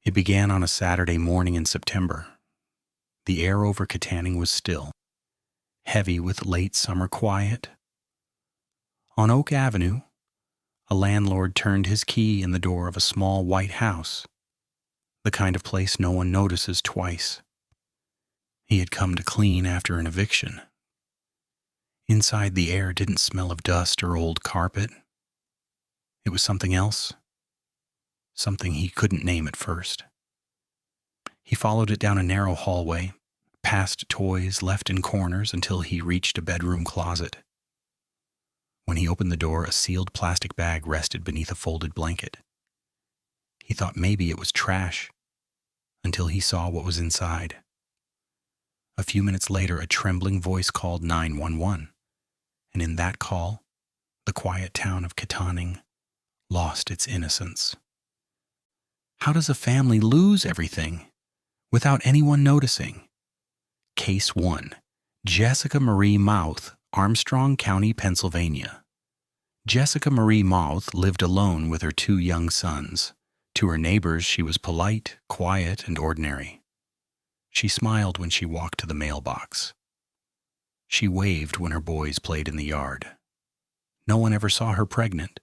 It began on a Saturday morning in September. The air over Katanning was still, heavy with late summer quiet. On Oak Avenue, a landlord turned his key in the door of a small white house, the kind of place no one notices twice. He had come to clean after an eviction. Inside, the air didn't smell of dust or old carpet. It was something else, something he couldn't name at first. He followed it down a narrow hallway, past toys left in corners until he reached a bedroom closet. When he opened the door, a sealed plastic bag rested beneath a folded blanket. He thought maybe it was trash, until he saw what was inside. A few minutes later, a trembling voice called 911, and in that call, the quiet town of Katanning lost its innocence. How does a family lose everything without anyone noticing? Case 1. Jessica Marie Mauthe, Armstrong County, Pennsylvania. Jessica Marie Mauthe lived alone with her 2 young sons. To her neighbors, she was polite, quiet, and ordinary. She smiled when she walked to the mailbox. She waved when her boys played in the yard. No one ever saw her pregnant.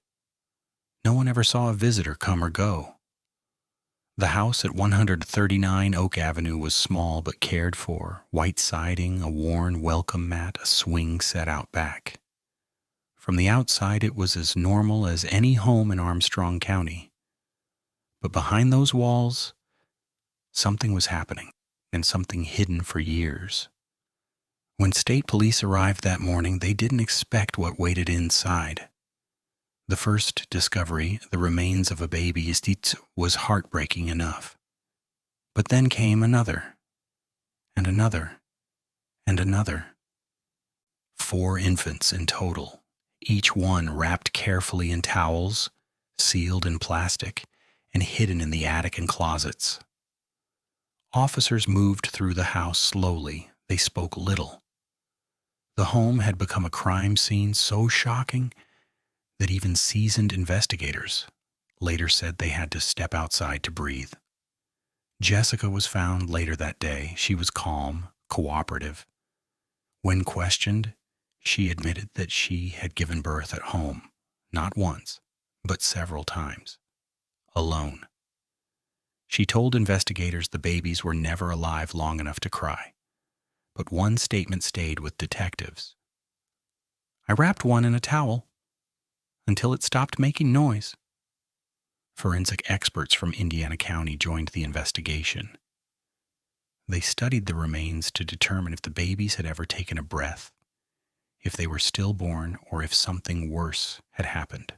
No one ever saw a visitor come or go. The house at 139 Oak Avenue was small but cared for, white siding, a worn welcome mat, a swing set out back. From the outside, it was as normal as any home in Armstrong County. But behind those walls, something was happening, and something hidden for years. When state police arrived that morning, they didn't expect what waited inside. The first discovery, the remains of a baby, Eutsey, was heartbreaking enough. But then came another, and another, and another. 4 infants in total, each one wrapped carefully in towels, sealed in plastic, and hidden in the attic and closets. Officers moved through the house slowly. They spoke little. The home had become a crime scene so shocking that even seasoned investigators later said they had to step outside to breathe. Jessica was found later that day. She was calm, cooperative. When questioned, she admitted that she had given birth at home, not once, but several times, alone. She told investigators the babies were never alive long enough to cry, but one statement stayed with detectives. "I wrapped one in a towel until it stopped making noise." Forensic experts from Indiana County joined the investigation. They studied the remains to determine if the babies had ever taken a breath, if they were stillborn, or if something worse had happened.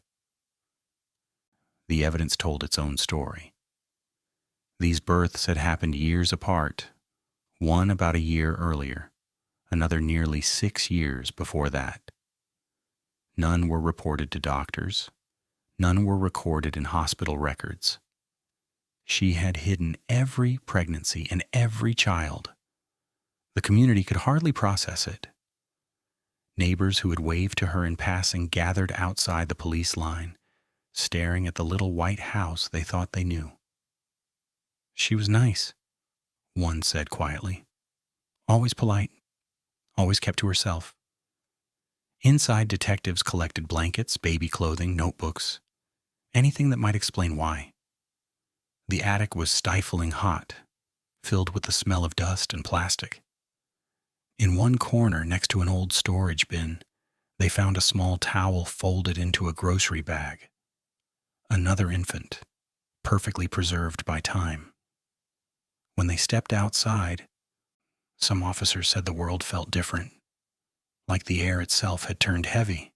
The evidence told its own story. These births had happened years apart, one about a year earlier, another nearly 6 years before that. None were reported to doctors. None were recorded in hospital records. She had hidden every pregnancy and every child. The community could hardly process it. Neighbors who had waved to her in passing gathered outside the police line, staring at the little white house they thought they knew. "She was nice," one said quietly. "Always polite, always kept to herself." Inside, detectives collected blankets, baby clothing, notebooks, anything that might explain why. The attic was stifling hot, filled with the smell of dust and plastic. In one corner, next to an old storage bin, they found a small towel folded into a grocery bag. Another infant, perfectly preserved by time. When they stepped outside, some officers said the world felt different, like the air itself had turned heavy.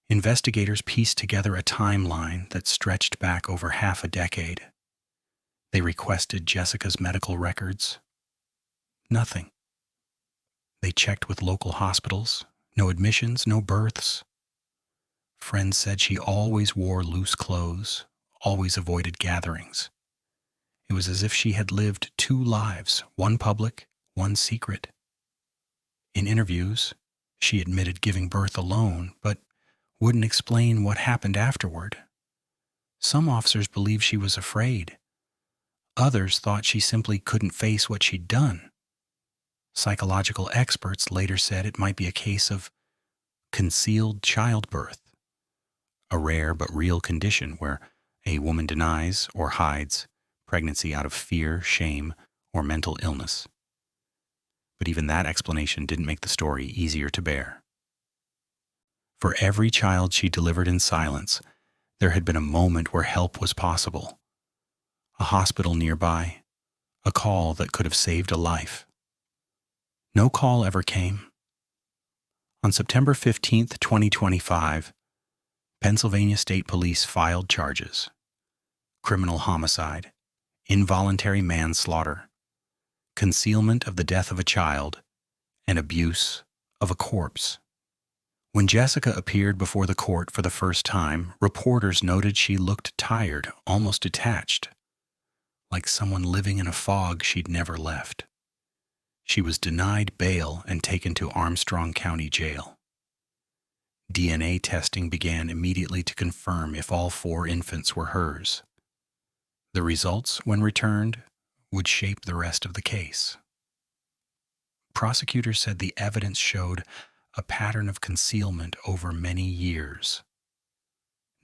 Investigators pieced together a timeline that stretched back over half a decade. They requested Jessica's medical records. Nothing. They checked with local hospitals. No admissions, no births. Friends said she always wore loose clothes, always avoided gatherings. It was as if she had lived 2 lives, one public, one secret. In interviews, she admitted giving birth alone, but wouldn't explain what happened afterward. Some officers believed she was afraid. Others thought she simply couldn't face what she'd done. Psychological experts later said it might be a case of concealed childbirth, a rare but real condition where a woman denies or hides pregnancy out of fear, shame, or mental illness. But even that explanation didn't make the story easier to bear. For every child she delivered in silence, there had been a moment where help was possible. A hospital nearby, a call that could have saved a life. No call ever came. On September 15, 2025, Pennsylvania State Police filed charges: criminal homicide, involuntary manslaughter, concealment of the death of a child, and abuse of a corpse. When Jessica appeared before the court for the first time, reporters noted she looked tired, almost detached, like someone living in a fog she'd never left. She was denied bail and taken to Armstrong County Jail. DNA testing began immediately to confirm if all 4 infants were hers. The results, when returned, would shape the rest of the case. Prosecutors said the evidence showed a pattern of concealment over many years.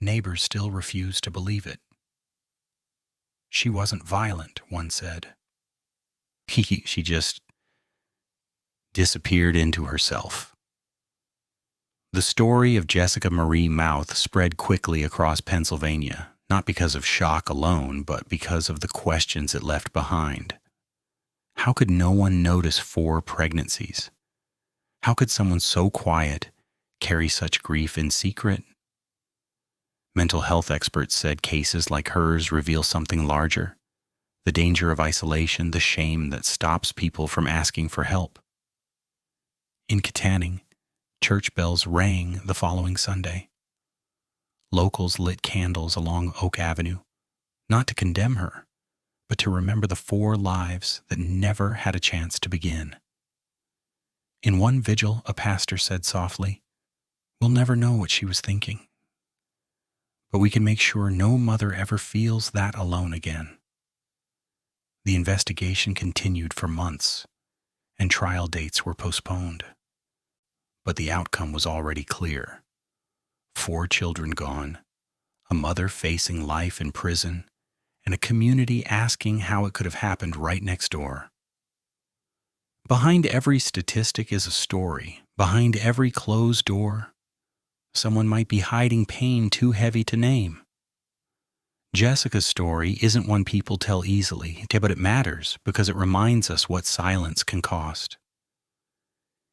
Neighbors still refused to believe it. She wasn't violent, one said. She just disappeared into herself. The story of Jessica Marie Mauthe spread quickly across Pennsylvania, not because of shock alone, but because of the questions it left behind. How could no one notice 4 pregnancies? How could someone so quiet carry such grief in secret? Mental health experts said cases like hers reveal something larger: the danger of isolation, the shame that stops people from asking for help. In Katanning, church bells rang the following Sunday. Locals lit candles along Oak Avenue, not to condemn her, but to remember the 4 lives that never had a chance to begin. In one vigil, a pastor said softly, "We'll never know what she was thinking, but we can make sure no mother ever feels that alone again." The investigation continued for months, and trial dates were postponed. But the outcome was already clear. 4 children gone, a mother facing life in prison, and a community asking how it could have happened right next door. Behind every statistic is a story. Behind every closed door, someone might be hiding pain too heavy to name. Jessica's story isn't one people tell easily, but it matters because it reminds us what silence can cost.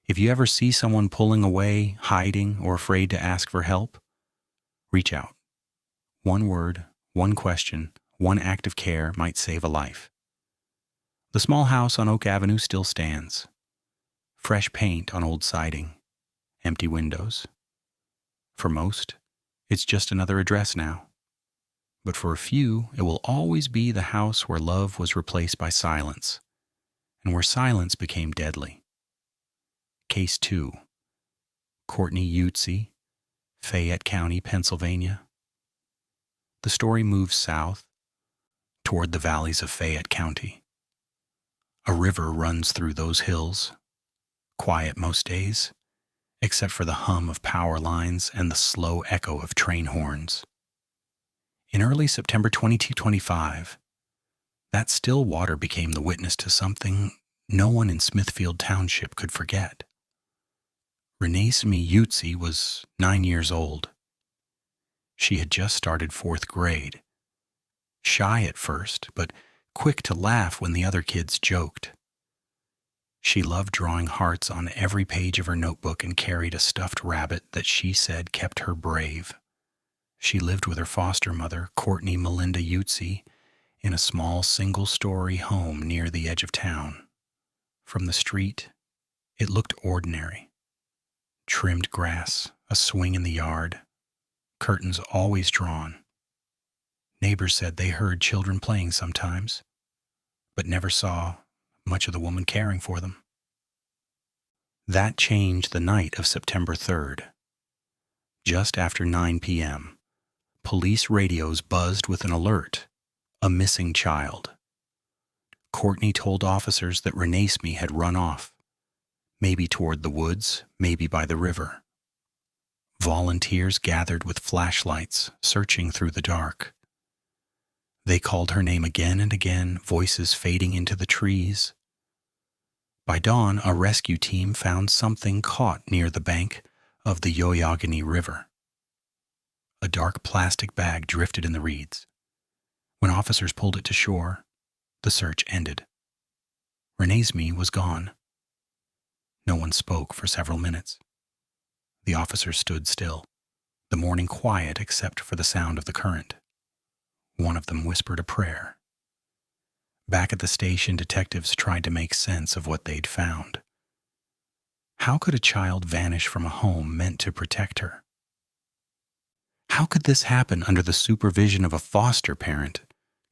If you ever see someone pulling away, hiding, or afraid to ask for help, reach out. One word, one question, one act of care might save a life. The small house on Oak Avenue still stands. Fresh paint on old siding, empty windows. For most, it's just another address now. But for a few, it will always be the house where love was replaced by silence, and where silence became deadly. Case 2. Kourtney Eutsey, Fayette County, Pennsylvania. The story moves south, toward the valleys of Fayette County. A river runs through those hills, quiet most days, except for the hum of power lines and the slow echo of train horns. In early September 2025, that still water became the witness to something no one in Smithfield Township could forget. Renee-Smee Eutsey was 9 years old. She had just started 4th grade. Shy at first, but quick to laugh when the other kids joked. She loved drawing hearts on every page of her notebook and carried a stuffed rabbit that she said kept her brave. She lived with her foster mother, Kourtney Melinda Eutsey, in a small single-story home near the edge of town. From the street, it looked ordinary. Trimmed grass, a swing in the yard, curtains always drawn. Neighbors said they heard children playing sometimes, but never saw much of the woman caring for them. That changed the night of September 3rd. Just after 9 p.m., police radios buzzed with an alert: a missing child. Kourtney told officers that Renesmee had run off, maybe toward the woods, maybe by the river. Volunteers gathered with flashlights, searching through the dark. They called her name again and again, voices fading into the trees. By dawn, a rescue team found something caught near the bank of the Yoyogany River. A dark plastic bag drifted in the reeds. When officers pulled it to shore, the search ended. Renesmee was gone. No one spoke for several minutes. The officers stood still, the morning quiet except for the sound of the current. One of them whispered a prayer. Back at the station, detectives tried to make sense of what they'd found. How could a child vanish from a home meant to protect her? How could this happen under the supervision of a foster parent,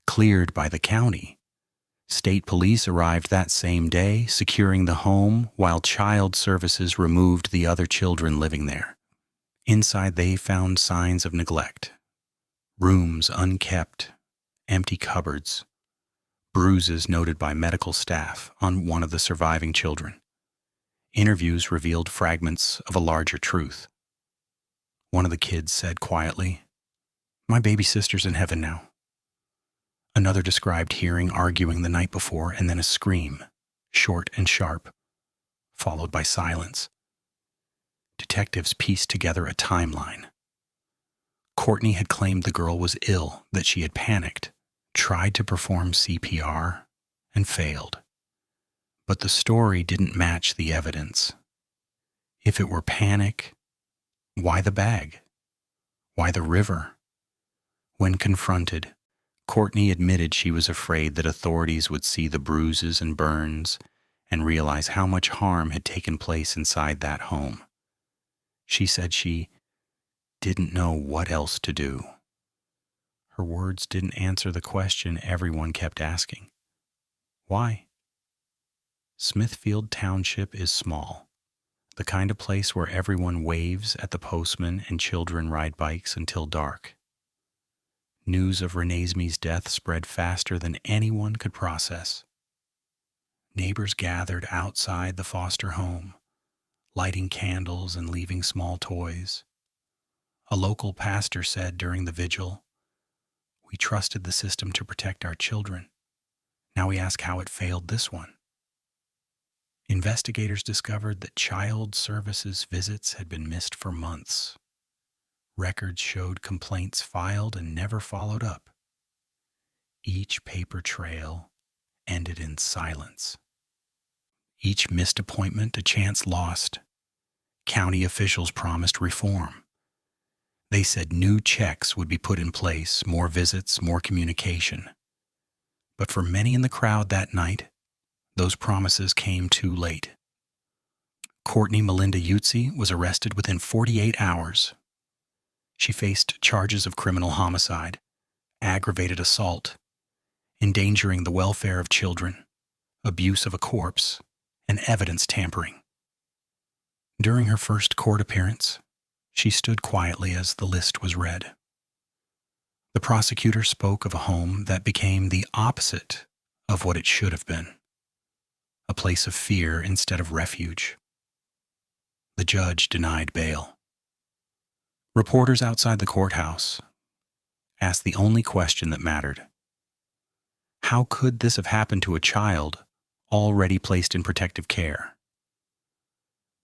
cleared by the county? State police arrived that same day, securing the home while child services removed the other children living there. Inside, they found signs of neglect. Rooms unkept, empty cupboards, bruises noted by medical staff on one of the surviving children. Interviews revealed fragments of a larger truth. One of the kids said quietly, "My baby sister's in heaven now." Another described hearing arguing the night before and then a scream, short and sharp, followed by silence. Detectives pieced together a timeline. Kourtney had claimed the girl was ill, that she had panicked, tried to perform CPR, and failed. But the story didn't match the evidence. If it were panic, why the bag? Why the river? When confronted, Kourtney admitted she was afraid that authorities would see the bruises and burns and realize how much harm had taken place inside that home. She said she didn't know what else to do. Her words didn't answer the question everyone kept asking. Why? Smithfield Township is small, the kind of place where everyone waves at the postman and children ride bikes until dark. News of Renesmee's death spread faster than anyone could process. Neighbors gathered outside the foster home, lighting candles and leaving small toys. A local pastor said during the vigil, "We trusted the system to protect our children. Now we ask how it failed this one." Investigators discovered that child services visits had been missed for months. Records showed complaints filed and never followed up. Each paper trail ended in silence. Each missed appointment a chance lost. County officials promised reform. They said new checks would be put in place, more visits, more communication. But for many in the crowd that night, those promises came too late. Kourtney Melinda Eutsey was arrested within 48 hours. She faced charges of criminal homicide, aggravated assault, endangering the welfare of children, abuse of a corpse, and evidence tampering. During her first court appearance, she stood quietly as the list was read. The prosecutor spoke of a home that became the opposite of what it should have been, a place of fear instead of refuge. The judge denied bail. Reporters outside the courthouse asked the only question that mattered. How could this have happened to a child already placed in protective care?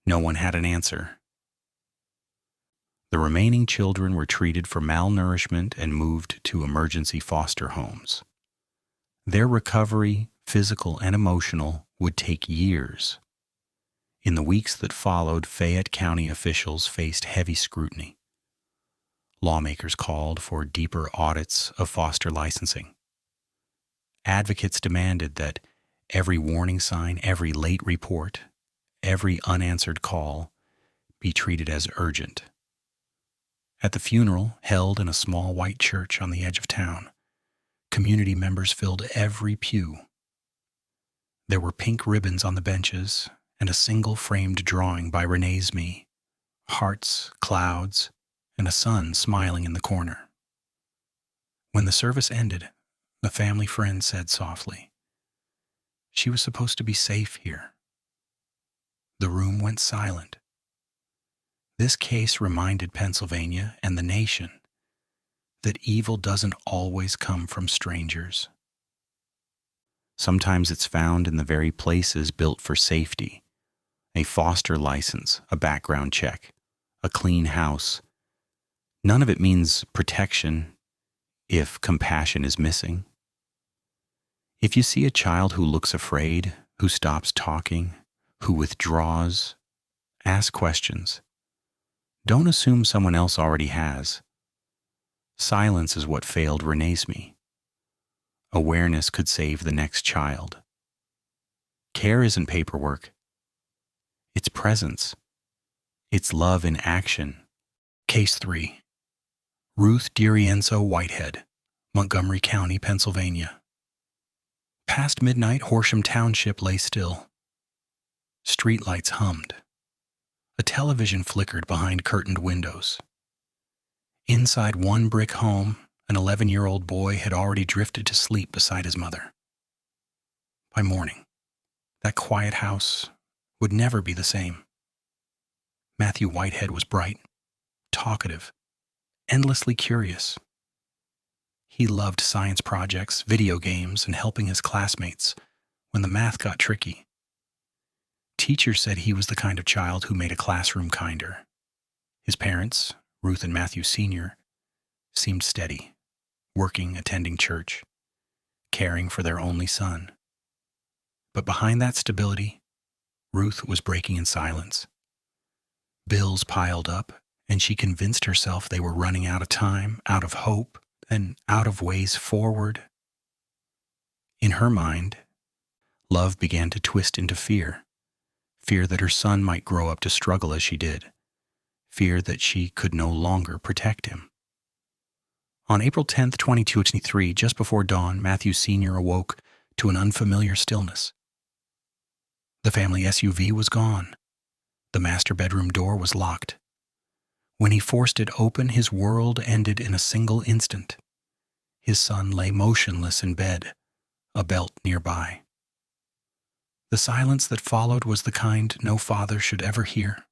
No one had an answer. The remaining children were treated for malnourishment and moved to emergency foster homes. Their recovery, physical and emotional, would take years. In the weeks that followed, Fayette County officials faced heavy scrutiny. Lawmakers called for deeper audits of foster licensing. Advocates demanded that every warning sign, every late report, every unanswered call be treated as urgent. At the funeral, held in a small white church on the edge of town, community members filled every pew. There were pink ribbons on the benches and a single framed drawing by Renesmee, hearts, clouds, and a sun smiling in the corner. When the service ended, the family friend said softly, She was supposed to be safe here. The room went silent. This case reminded Pennsylvania and the nation that evil doesn't always come from strangers. Sometimes it's found in the very places built for safety: a foster license, a background check, a clean house. None of it means protection if compassion is missing. If you see a child who looks afraid, who stops talking, who withdraws, ask questions. Don't assume someone else already has. Silence is what failed Renesmee. Awareness could save the next child. Care isn't paperwork. It's presence. It's love in action. Case 3. Ruth DiRienzo-Whitehead, Montgomery County, Pennsylvania. Past midnight, Horsham Township lay still. Streetlights hummed. A television flickered behind curtained windows. Inside one brick home, an 11-year-old boy had already drifted to sleep beside his mother. By morning, that quiet house would never be the same. Matthew Whitehead was bright, talkative, endlessly curious. He loved science projects, video games, and helping his classmates when the math got tricky. Teachers said he was the kind of child who made a classroom kinder. His parents, Ruth and Matthew Sr., seemed steady, working, attending church, caring for their only son. But behind that stability, Ruth was breaking in silence. Bills piled up, and she convinced herself they were running out of time, out of hope, and out of ways forward. In her mind, love began to twist into fear. Fear that her son might grow up to struggle as she did. Fear that she could no longer protect him. On April 10, 2023, just before dawn, Matthew Sr. awoke to an unfamiliar stillness. The family SUV was gone. The master bedroom door was locked. When he forced it open, his world ended in a single instant. His son lay motionless in bed, a belt nearby. The silence that followed was the kind no father should ever hear.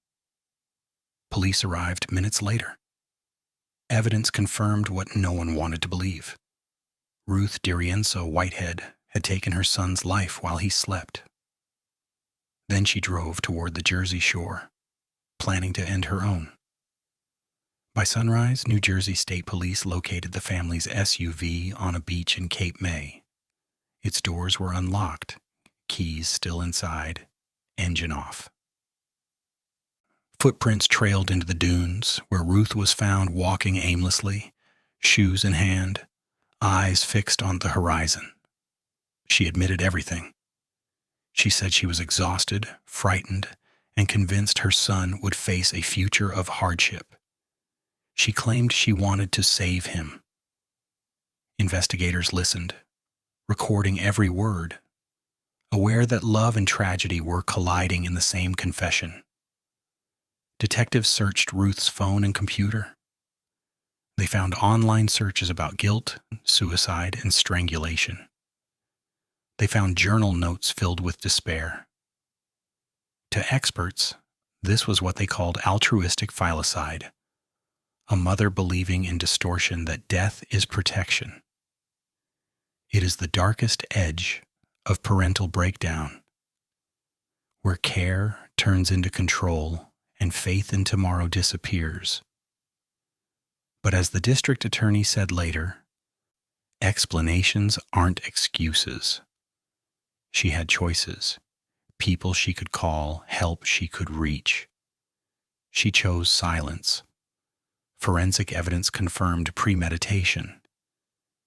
Police arrived minutes later. Evidence confirmed what no one wanted to believe. Ruth DiRienzo-Whitehead had taken her son's life while he slept. Then she drove toward the Jersey shore, planning to end her own. By sunrise, New Jersey State Police located the family's SUV on a beach in Cape May. Its doors were unlocked, keys still inside, engine off. Footprints trailed into the dunes, where Ruth was found walking aimlessly, shoes in hand, eyes fixed on the horizon. She admitted everything. She said she was exhausted, frightened, and convinced her son would face a future of hardship. She claimed she wanted to save him. Investigators listened, recording every word, aware that love and tragedy were colliding in the same confession. Detectives searched Ruth's phone and computer. They found online searches about guilt, suicide, and strangulation. They found journal notes filled with despair. To experts, this was what they called altruistic filicide, a mother believing in distortion that death is protection. It is the darkest edge of parental breakdown, where care turns into control and faith in tomorrow disappears. But as the district attorney said later, explanations aren't excuses. She had choices, people she could call, help she could reach. She chose silence. Forensic evidence confirmed premeditation.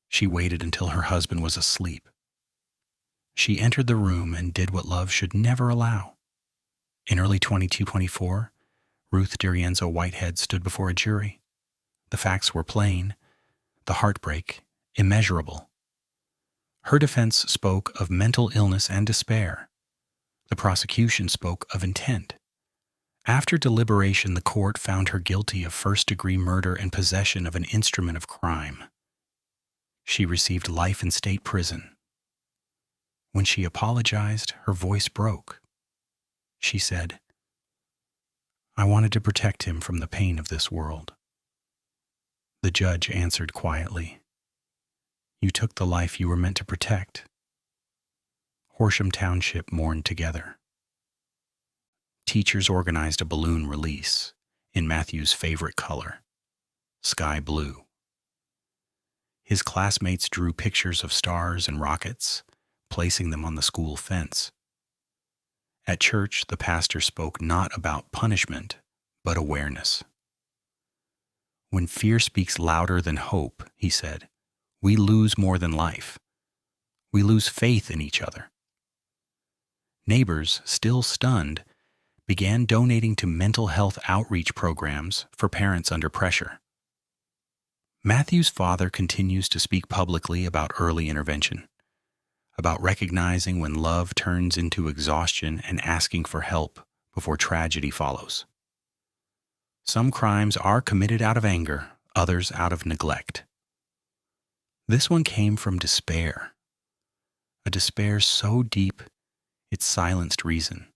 She waited until her husband was asleep. She entered the room and did what love should never allow. In early 2224, Ruth DiRienzo-Whitehead stood before a jury. The facts were plain, the heartbreak immeasurable. Her defense spoke of mental illness and despair. The prosecution spoke of intent. After deliberation, the court found her guilty of first-degree murder and possession of an instrument of crime. She received life in state prison. When she apologized, her voice broke. She said, "I wanted to protect him from the pain of this world." The judge answered quietly, "You took the life you were meant to protect." Horsham Township mourned together. Teachers organized a balloon release in Matthew's favorite color, sky blue. His classmates drew pictures of stars and rockets, placing them on the school fence. At church, the pastor spoke not about punishment, but awareness. When fear speaks louder than hope, he said, we lose more than life. We lose faith in each other. Neighbors, still stunned, began donating to mental health outreach programs for parents under pressure. Matthew's father continues to speak publicly about early intervention, about recognizing when love turns into exhaustion and asking for help before tragedy follows. Some crimes are committed out of anger, others out of neglect. This one came from despair, a despair so deep it silenced reason.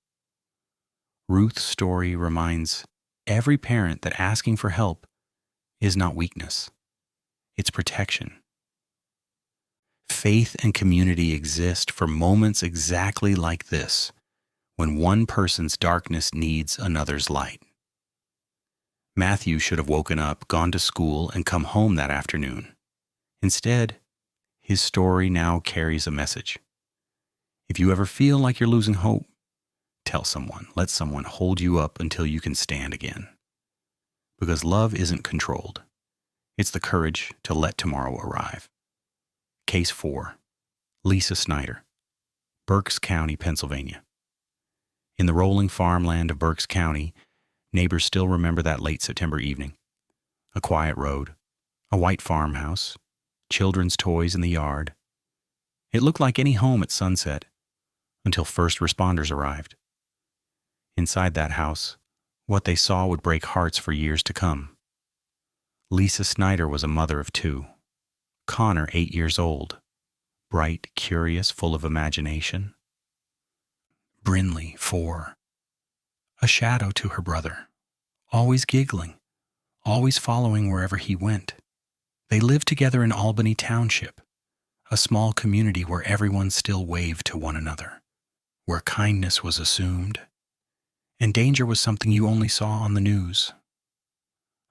Ruth's story reminds every parent that asking for help is not weakness, it's protection. Faith and community exist for moments exactly like this, when one person's darkness needs another's light. Matthew should have woken up, gone to school, and come home that afternoon. Instead, his story now carries a message. If you ever feel like you're losing hope, tell someone. Let someone hold you up until you can stand again. Because love isn't controlled. It's the courage to let tomorrow arrive. Case 4. Lisa Snyder, Berks County, Pennsylvania. In the rolling farmland of Berks County, neighbors still remember that late September evening. A quiet road, a white farmhouse, children's toys in the yard. It looked like any home at sunset, until first responders arrived. Inside that house, what they saw would break hearts for years to come. Lisa Snyder was a mother of 2. Connor, 8 years old, bright, curious, full of imagination. Brinley, 4, a shadow to her brother, always giggling, always following wherever he went. They lived together in Albany Township, a small community where everyone still waved to one another, where kindness was assumed, and danger was something you only saw on the news.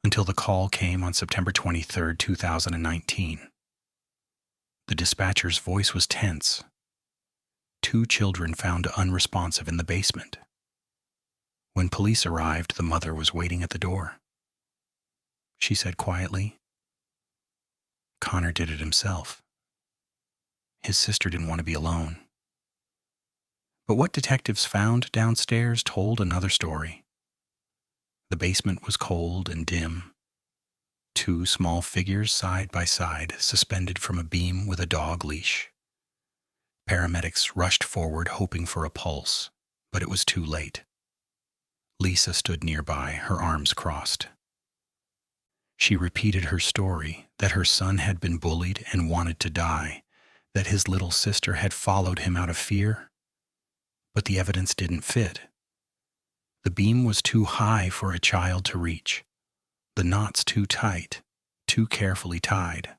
Until the call came on September 23, 2019. The dispatcher's voice was tense. 2 children found unresponsive in the basement. When police arrived, the mother was waiting at the door. She said quietly, "Connor did it himself. His sister didn't want to be alone." But what detectives found downstairs told another story. The basement was cold and dim. 2 small figures side by side, suspended from a beam with a dog leash. Paramedics rushed forward hoping for a pulse, but it was too late. Lisa stood nearby, her arms crossed. She repeated her story, that her son had been bullied and wanted to die, that his little sister had followed him out of fear. But the evidence didn't fit. The beam was too high for a child to reach. The knots too tight, too carefully tied.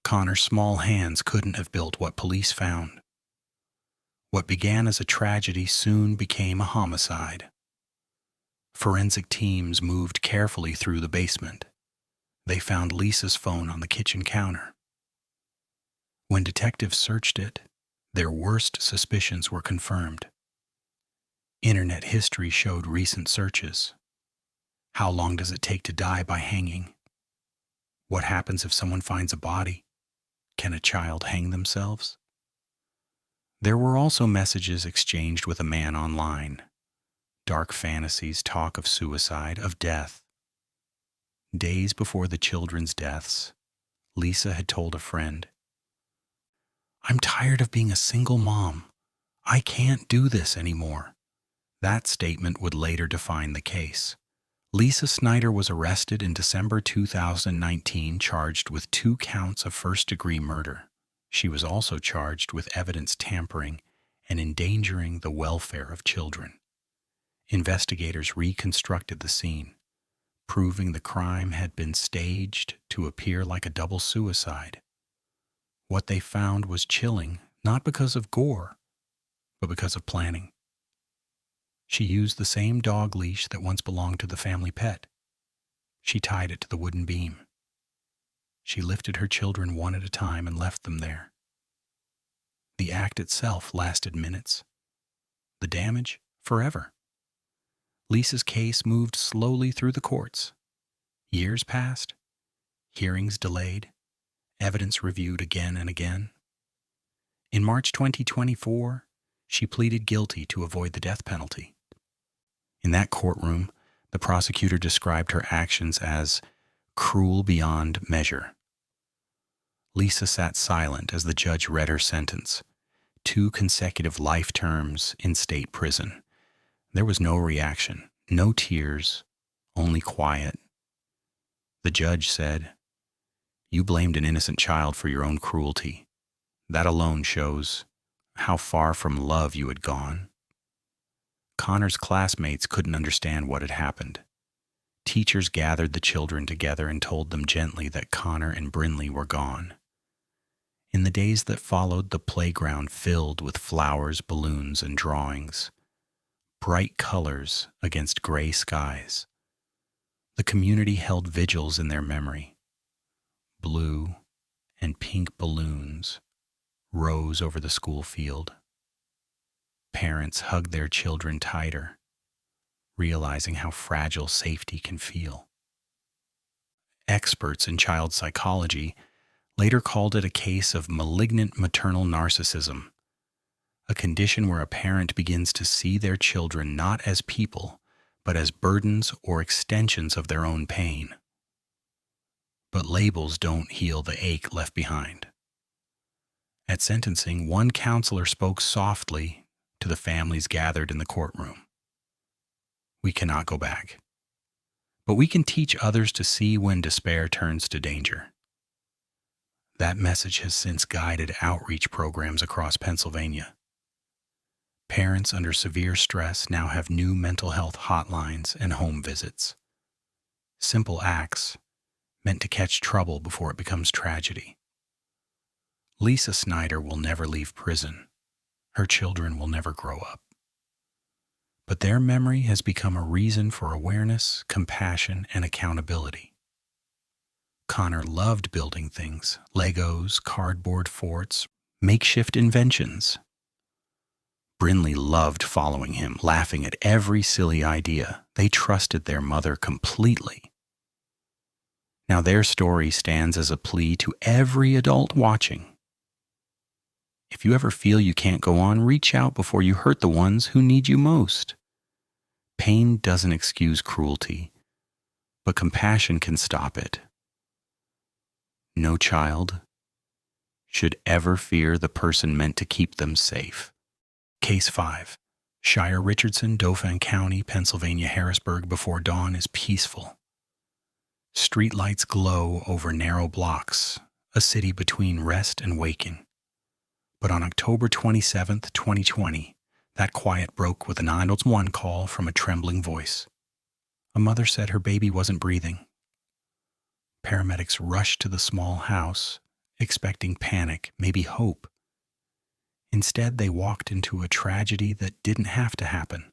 Connor's small hands couldn't have built what police found. What began as a tragedy soon became a homicide. Forensic teams moved carefully through the basement. They found Lisa's phone on the kitchen counter. When detectives searched it, their worst suspicions were confirmed. Internet history showed recent searches. How long does it take to die by hanging? What happens if someone finds a body? Can a child hang themselves? There were also messages exchanged with a man online. Dark fantasies, talk of suicide, of death. Days before the children's deaths, Lisa had told a friend, "I'm tired of being a single mom. I can't do this anymore." That statement would later define the case. Lisa Snyder was arrested in December 2019, charged with 2 counts of first-degree murder. She was also charged with evidence tampering and endangering the welfare of children. Investigators reconstructed the scene, proving the crime had been staged to appear like a double suicide. What they found was chilling, not because of gore, but because of planning. She used the same dog leash that once belonged to the family pet. She tied it to the wooden beam. She lifted her children one at a time and left them there. The act itself lasted minutes. The damage, forever. Lisa's case moved slowly through the courts. Years passed, hearings delayed, evidence reviewed again and again. In March 2024, she pleaded guilty to avoid the death penalty. In that courtroom, the prosecutor described her actions as cruel beyond measure. Lisa sat silent as the judge read her sentence, 2 consecutive life terms in state prison. There was no reaction, no tears, only quiet. The judge said, "You blamed an innocent child for your own cruelty. That alone shows how far from love you had gone." Connor's classmates couldn't understand what had happened. Teachers gathered the children together and told them gently that Connor and Brinley were gone. In the days that followed, the playground filled with flowers, balloons, and drawings. Bright colors against gray skies. The community held vigils in their memory. Blue and pink balloons rose over the school field. Parents hugged their children tighter, realizing how fragile safety can feel. Experts in child psychology later called it a case of malignant maternal narcissism, a condition where a parent begins to see their children not as people, but as burdens or extensions of their own pain. But labels don't heal the ache left behind. At sentencing, one counselor spoke softly to the families gathered in the courtroom. "We cannot go back, but we can teach others to see when despair turns to danger." That message has since guided outreach programs across Pennsylvania. Parents under severe stress now have new mental health hotlines and home visits. Simple acts meant to catch trouble before it becomes tragedy. Lisa Snyder will never leave prison. Her children will never grow up. But their memory has become a reason for awareness, compassion, and accountability. Connor loved building things, Legos, cardboard forts, makeshift inventions. Brinley loved following him, laughing at every silly idea. They trusted their mother completely. Now their story stands as a plea to every adult watching. If you ever feel you can't go on, reach out before you hurt the ones who need you most. Pain doesn't excuse cruelty, but compassion can stop it. No child should ever fear the person meant to keep them safe. Case 5. Shyre, Richardson, Dauphin County, Pennsylvania, Harrisburg before dawn is peaceful. Streetlights glow over narrow blocks, a city between rest and waking. But on October 27, 2020, that quiet broke with a 911 call from a trembling voice. A mother said her baby wasn't breathing. Paramedics rushed to the small house, expecting panic, maybe hope. Instead, they walked into a tragedy that didn't have to happen.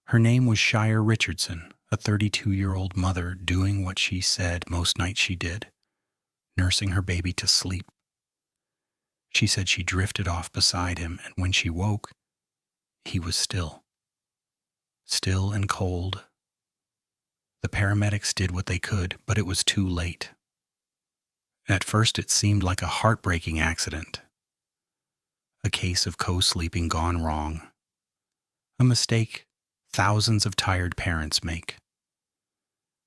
Her name was Shyre Richardson, a 32-year-old mother doing what she said most nights she did, nursing her baby to sleep. She said she drifted off beside him, and when she woke, he was still and cold. The paramedics did what they could, but it was too late. At first, it seemed like a heartbreaking accident. A case of co-sleeping gone wrong. A mistake thousands of tired parents make.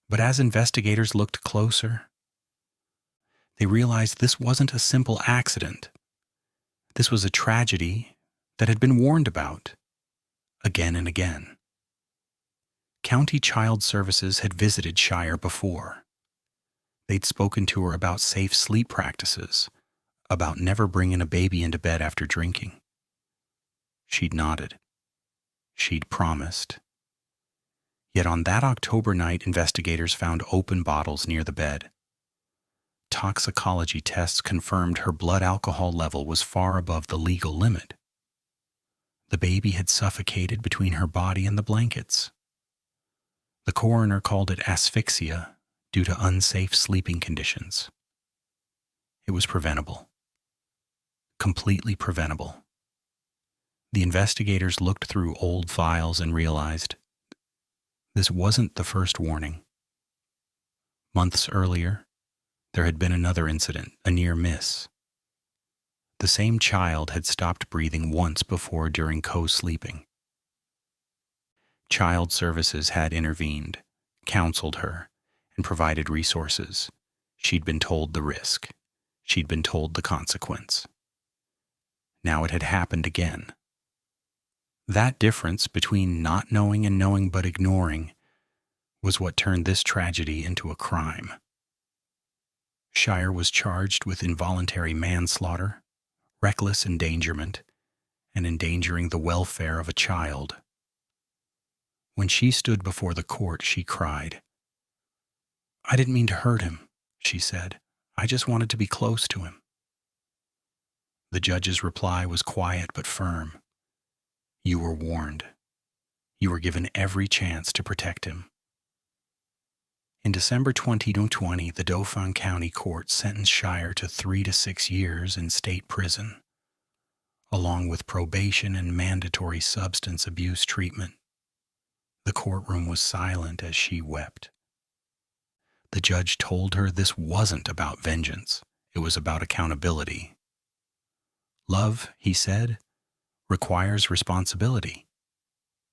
But as investigators looked closer, they realized this wasn't a simple accident. This was a tragedy that had been warned about, again and again. County Child Services had visited Shyre before. They'd spoken to her about safe sleep practices, about never bringing a baby into bed after drinking. She'd nodded. She'd promised. Yet on that October night, investigators found open bottles near the bed. Toxicology tests confirmed her blood alcohol level was far above the legal limit. The baby had suffocated between her body and the blankets. The coroner called it asphyxia due to unsafe sleeping conditions. It was preventable. Completely preventable. The investigators looked through old files and realized this wasn't the first warning. Months earlier, there had been another incident, a near miss. The same child had stopped breathing once before during co-sleeping. Child Services had intervened, counseled her, and provided resources. She'd been told the risk. She'd been told the consequence. Now it had happened again. That difference between not knowing and knowing but ignoring was what turned this tragedy into a crime. Shyre was charged with involuntary manslaughter, reckless endangerment, and endangering the welfare of a child. When she stood before the court, she cried. "I didn't mean to hurt him," she said. "I just wanted to be close to him." The judge's reply was quiet but firm. "You were warned. You were given every chance to protect him." In December 2020, the Dauphin County Court sentenced Shyre to 3 to 6 years in state prison, along with probation and mandatory substance abuse treatment. The courtroom was silent as she wept. The judge told her this wasn't about vengeance. It was about accountability. Love, he said, requires responsibility.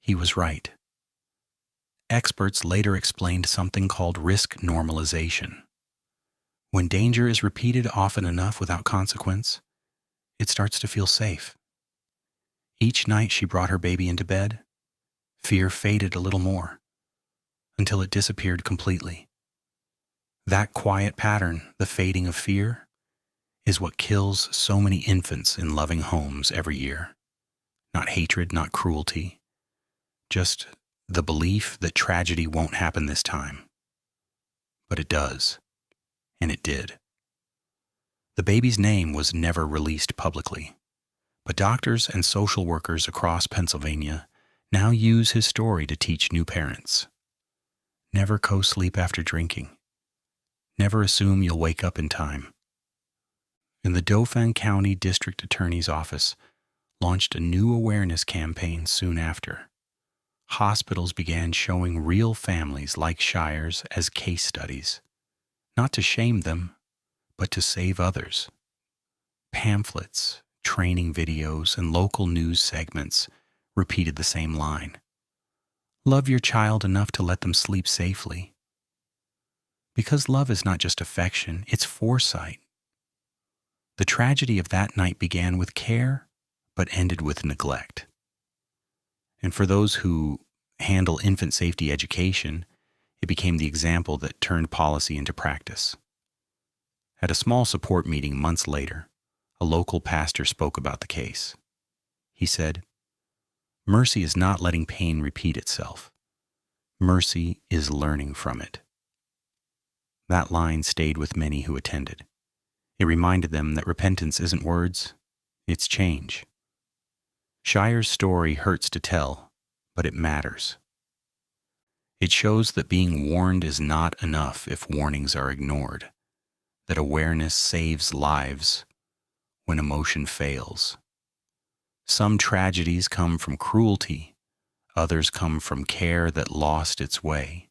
He was right. Experts later explained something called risk normalization. When danger is repeated often enough without consequence, it starts to feel safe. Each night she brought her baby into bed, fear faded a little more, until it disappeared completely. That quiet pattern, the fading of fear, is what kills so many infants in loving homes every year. Not hatred, not cruelty, just the belief that tragedy won't happen this time. But it does, and it did. The baby's name was never released publicly, but doctors and social workers across Pennsylvania now use his story to teach new parents. Never co-sleep after drinking. Never assume you'll wake up in time. And the Dauphin County District Attorney's Office launched a new awareness campaign soon after. Hospitals began showing real families like Shyre's as case studies, not to shame them, but to save others. Pamphlets, training videos, and local news segments repeated the same line. Love your child enough to let them sleep safely. Because love is not just affection, it's foresight. The tragedy of that night began with care, but ended with neglect. And for those who handle infant safety education, it became the example that turned policy into practice. At a small support meeting months later, a local pastor spoke about the case. He said, "Mercy is not letting pain repeat itself. Mercy is learning from it." That line stayed with many who attended. It reminded them that repentance isn't words, it's change. Shyre's story hurts to tell, but it matters. It shows that being warned is not enough if warnings are ignored, that awareness saves lives when emotion fails. Some tragedies come from cruelty, others come from care that lost its way.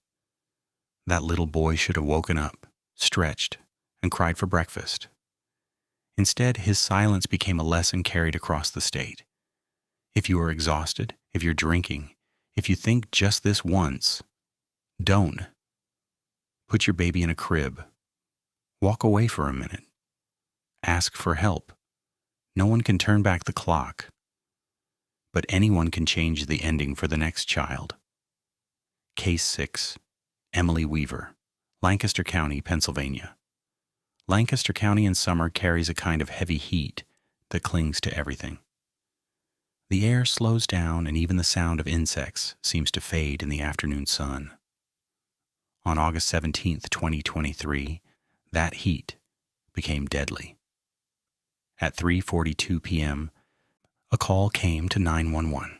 That little boy should have woken up, stretched, and cried for breakfast. Instead, his silence became a lesson carried across the state. If you are exhausted, if you're drinking, if you think just this once, don't. Put your baby in a crib. Walk away for a minute. Ask for help. No one can turn back the clock, but anyone can change the ending for the next child. Case 6, Emily Weaver, Lancaster County, Pennsylvania. Lancaster County in summer carries a kind of heavy heat that clings to everything. The air slows down, and even the sound of insects seems to fade in the afternoon sun. On August 17th, 2023, that heat became deadly. At 3:42 p.m., a call came to 911.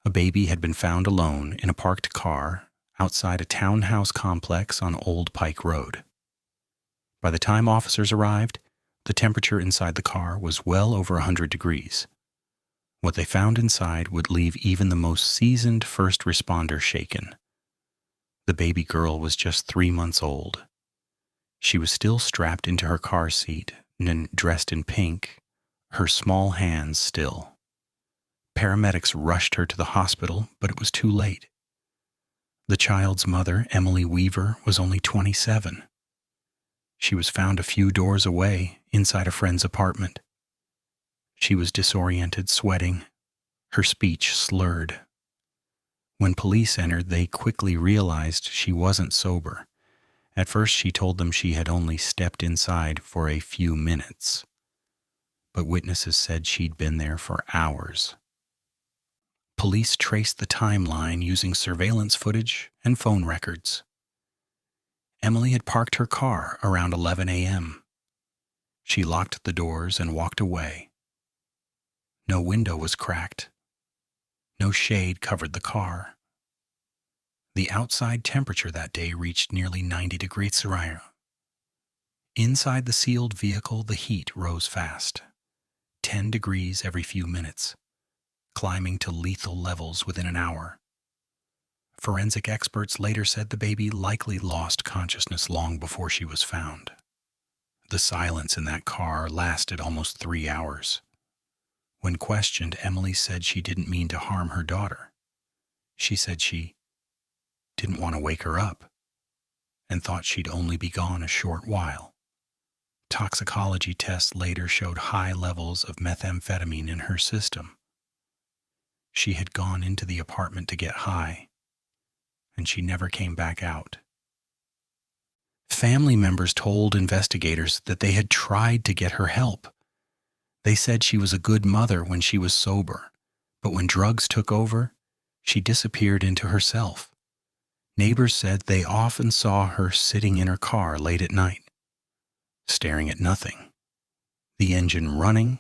A baby had been found alone in a parked car outside a townhouse complex on Old Pike Road. By the time officers arrived, the temperature inside the car was well over 100 degrees. What they found inside would leave even the most seasoned first responder shaken. The baby girl was just 3 months old. She was still strapped into her car seat and dressed in pink, her small hands still. Paramedics rushed her to the hospital, but it was too late. The child's mother, Emily Weaver, was only 27. She was found a few doors away, inside a friend's apartment. She was disoriented, sweating, her speech slurred. When police entered, they quickly realized she wasn't sober. At first, she told them she had only stepped inside for a few minutes, but witnesses said she'd been there for hours. Police traced the timeline using surveillance footage and phone records. Emily had parked her car around 11 a.m. She locked the doors and walked away. No window was cracked. No shade covered the car. The outside temperature that day reached nearly 90 degrees Shyre. Inside the sealed vehicle, the heat rose fast, 10 degrees every few minutes, climbing to lethal levels within an hour. Forensic experts later said the baby likely lost consciousness long before she was found. The silence in that car lasted almost 3 hours. When questioned, Emily said she didn't mean to harm her daughter. She said she didn't want to wake her up and thought she'd only be gone a short while. Toxicology tests later showed high levels of methamphetamine in her system. She had gone into the apartment to get high, and she never came back out. Family members told investigators that they had tried to get her help. They said she was a good mother when she was sober, but when drugs took over, she disappeared into herself. Neighbors said they often saw her sitting in her car late at night, staring at nothing, the engine running,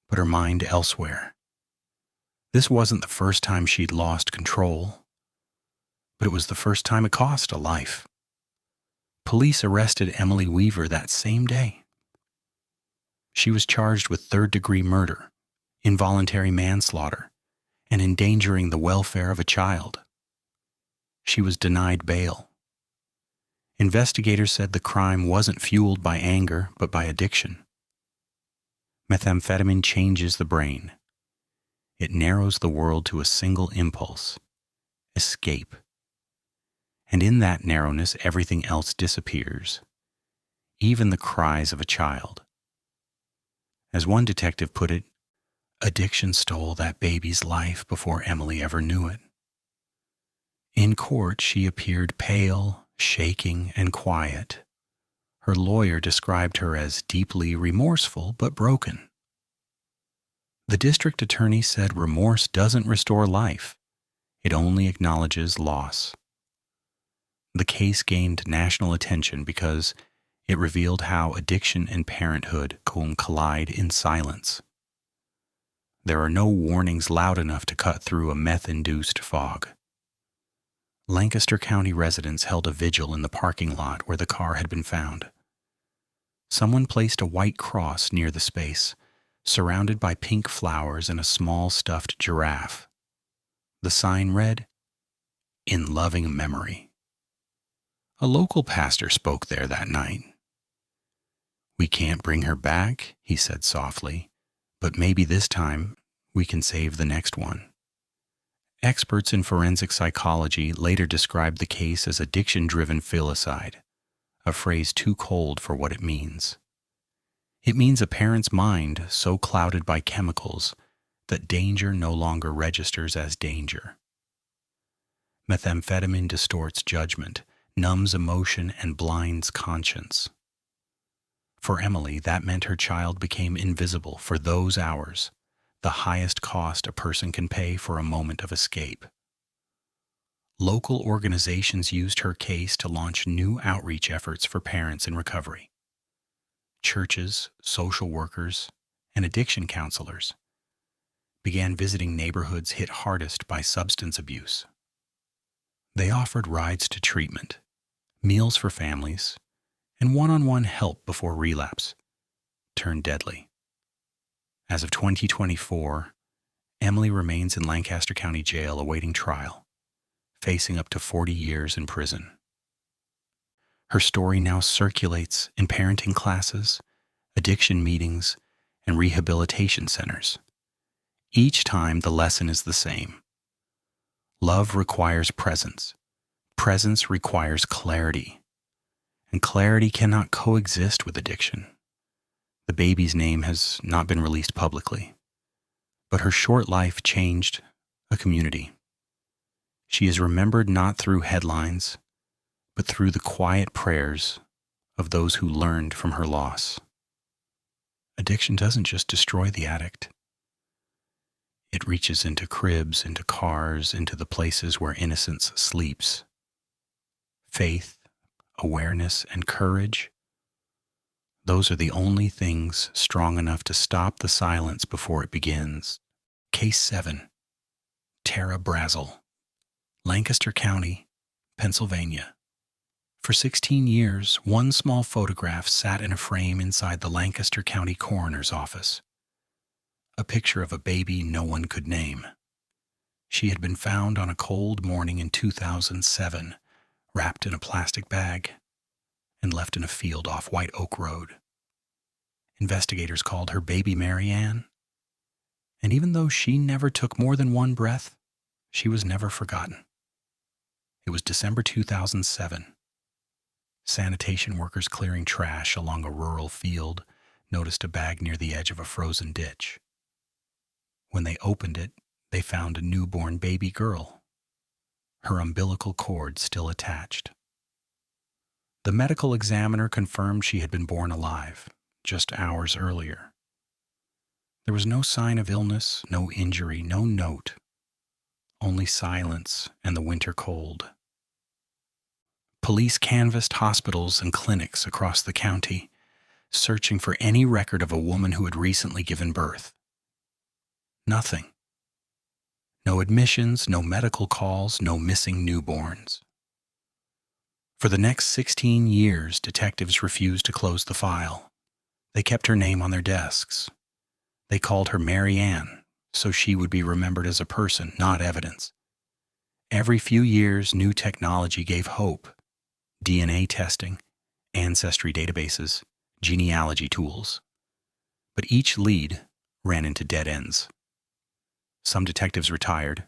but her mind elsewhere. This wasn't the first time she'd lost control, but it was the first time it cost a life. Police arrested Emily Weaver that same day. She was charged with third-degree murder, involuntary manslaughter, and endangering the welfare of a child. She was denied bail. Investigators said the crime wasn't fueled by anger, but by addiction. Methamphetamine changes the brain. It narrows the world to a single impulse: escape. And in that narrowness, everything else disappears, even the cries of a child. As one detective put it, addiction stole that baby's life before Emily ever knew it. In court, she appeared pale, shaking, and quiet. Her lawyer described her as deeply remorseful but broken. The district attorney said remorse doesn't restore life. It only acknowledges loss. The case gained national attention because it revealed how addiction and parenthood collide in silence. There are no warnings loud enough to cut through a meth-induced fog. Lancaster County residents held a vigil in the parking lot where the car had been found. Someone placed a white cross near the space, surrounded by pink flowers and a small stuffed giraffe. The sign read, "In loving memory." A local pastor spoke there that night. "We can't bring her back," he said softly, "but maybe this time we can save the next one." Experts in forensic psychology later described the case as addiction-driven filicide, a phrase too cold for what it means. It means a parent's mind so clouded by chemicals that danger no longer registers as danger. Methamphetamine distorts judgment, numbs emotion, and blinds conscience. For Emily, that meant her child became invisible for those hours, the highest cost a person can pay for a moment of escape. Local organizations used her case to launch new outreach efforts for parents in recovery. Churches, social workers, and addiction counselors began visiting neighborhoods hit hardest by substance abuse. They offered rides to treatment, meals for families, and one-on-one help before relapse turned deadly. As of 2024, Emily remains in Lancaster County Jail awaiting trial, facing up to 40 years in prison. Her story now circulates in parenting classes, addiction meetings, and rehabilitation centers. Each time the lesson is the same. Love requires presence. Presence requires clarity. And clarity cannot coexist with addiction. The baby's name has not been released publicly, but her short life changed a community. She is remembered not through headlines, but through the quiet prayers of those who learned from her loss. Addiction doesn't just destroy the addict. It reaches into cribs, into cars, into the places where innocence sleeps. Faith, awareness, and courage, those are the only things strong enough to stop the silence before it begins. Case 7. Tara Brazzle, Lancaster County, Pennsylvania. For 16 years, one small photograph sat in a frame inside the Lancaster County Coroner's office. A picture of a baby no one could name. She had been found on a cold morning in 2007, wrapped in a plastic bag, and left in a field off White Oak Road. Investigators called her Baby Mary Ann, and even though she never took more than one breath, she was never forgotten. It was December 2007. Sanitation workers clearing trash along a rural field noticed a bag near the edge of a frozen ditch. When they opened it, they found a newborn baby girl, her umbilical cord still attached. The medical examiner confirmed she had been born alive, just hours earlier. There was no sign of illness, no injury, no note, only silence and the winter cold. Police canvassed hospitals and clinics across the county, searching for any record of a woman who had recently given birth. Nothing. No admissions, no medical calls, no missing newborns. For the next 16 years, detectives refused to close the file. They kept her name on their desks. They called her Mary Ann, so she would be remembered as a person, not evidence. Every few years, new technology gave hope. DNA testing, ancestry databases, genealogy tools. But each lead ran into dead ends. Some detectives retired,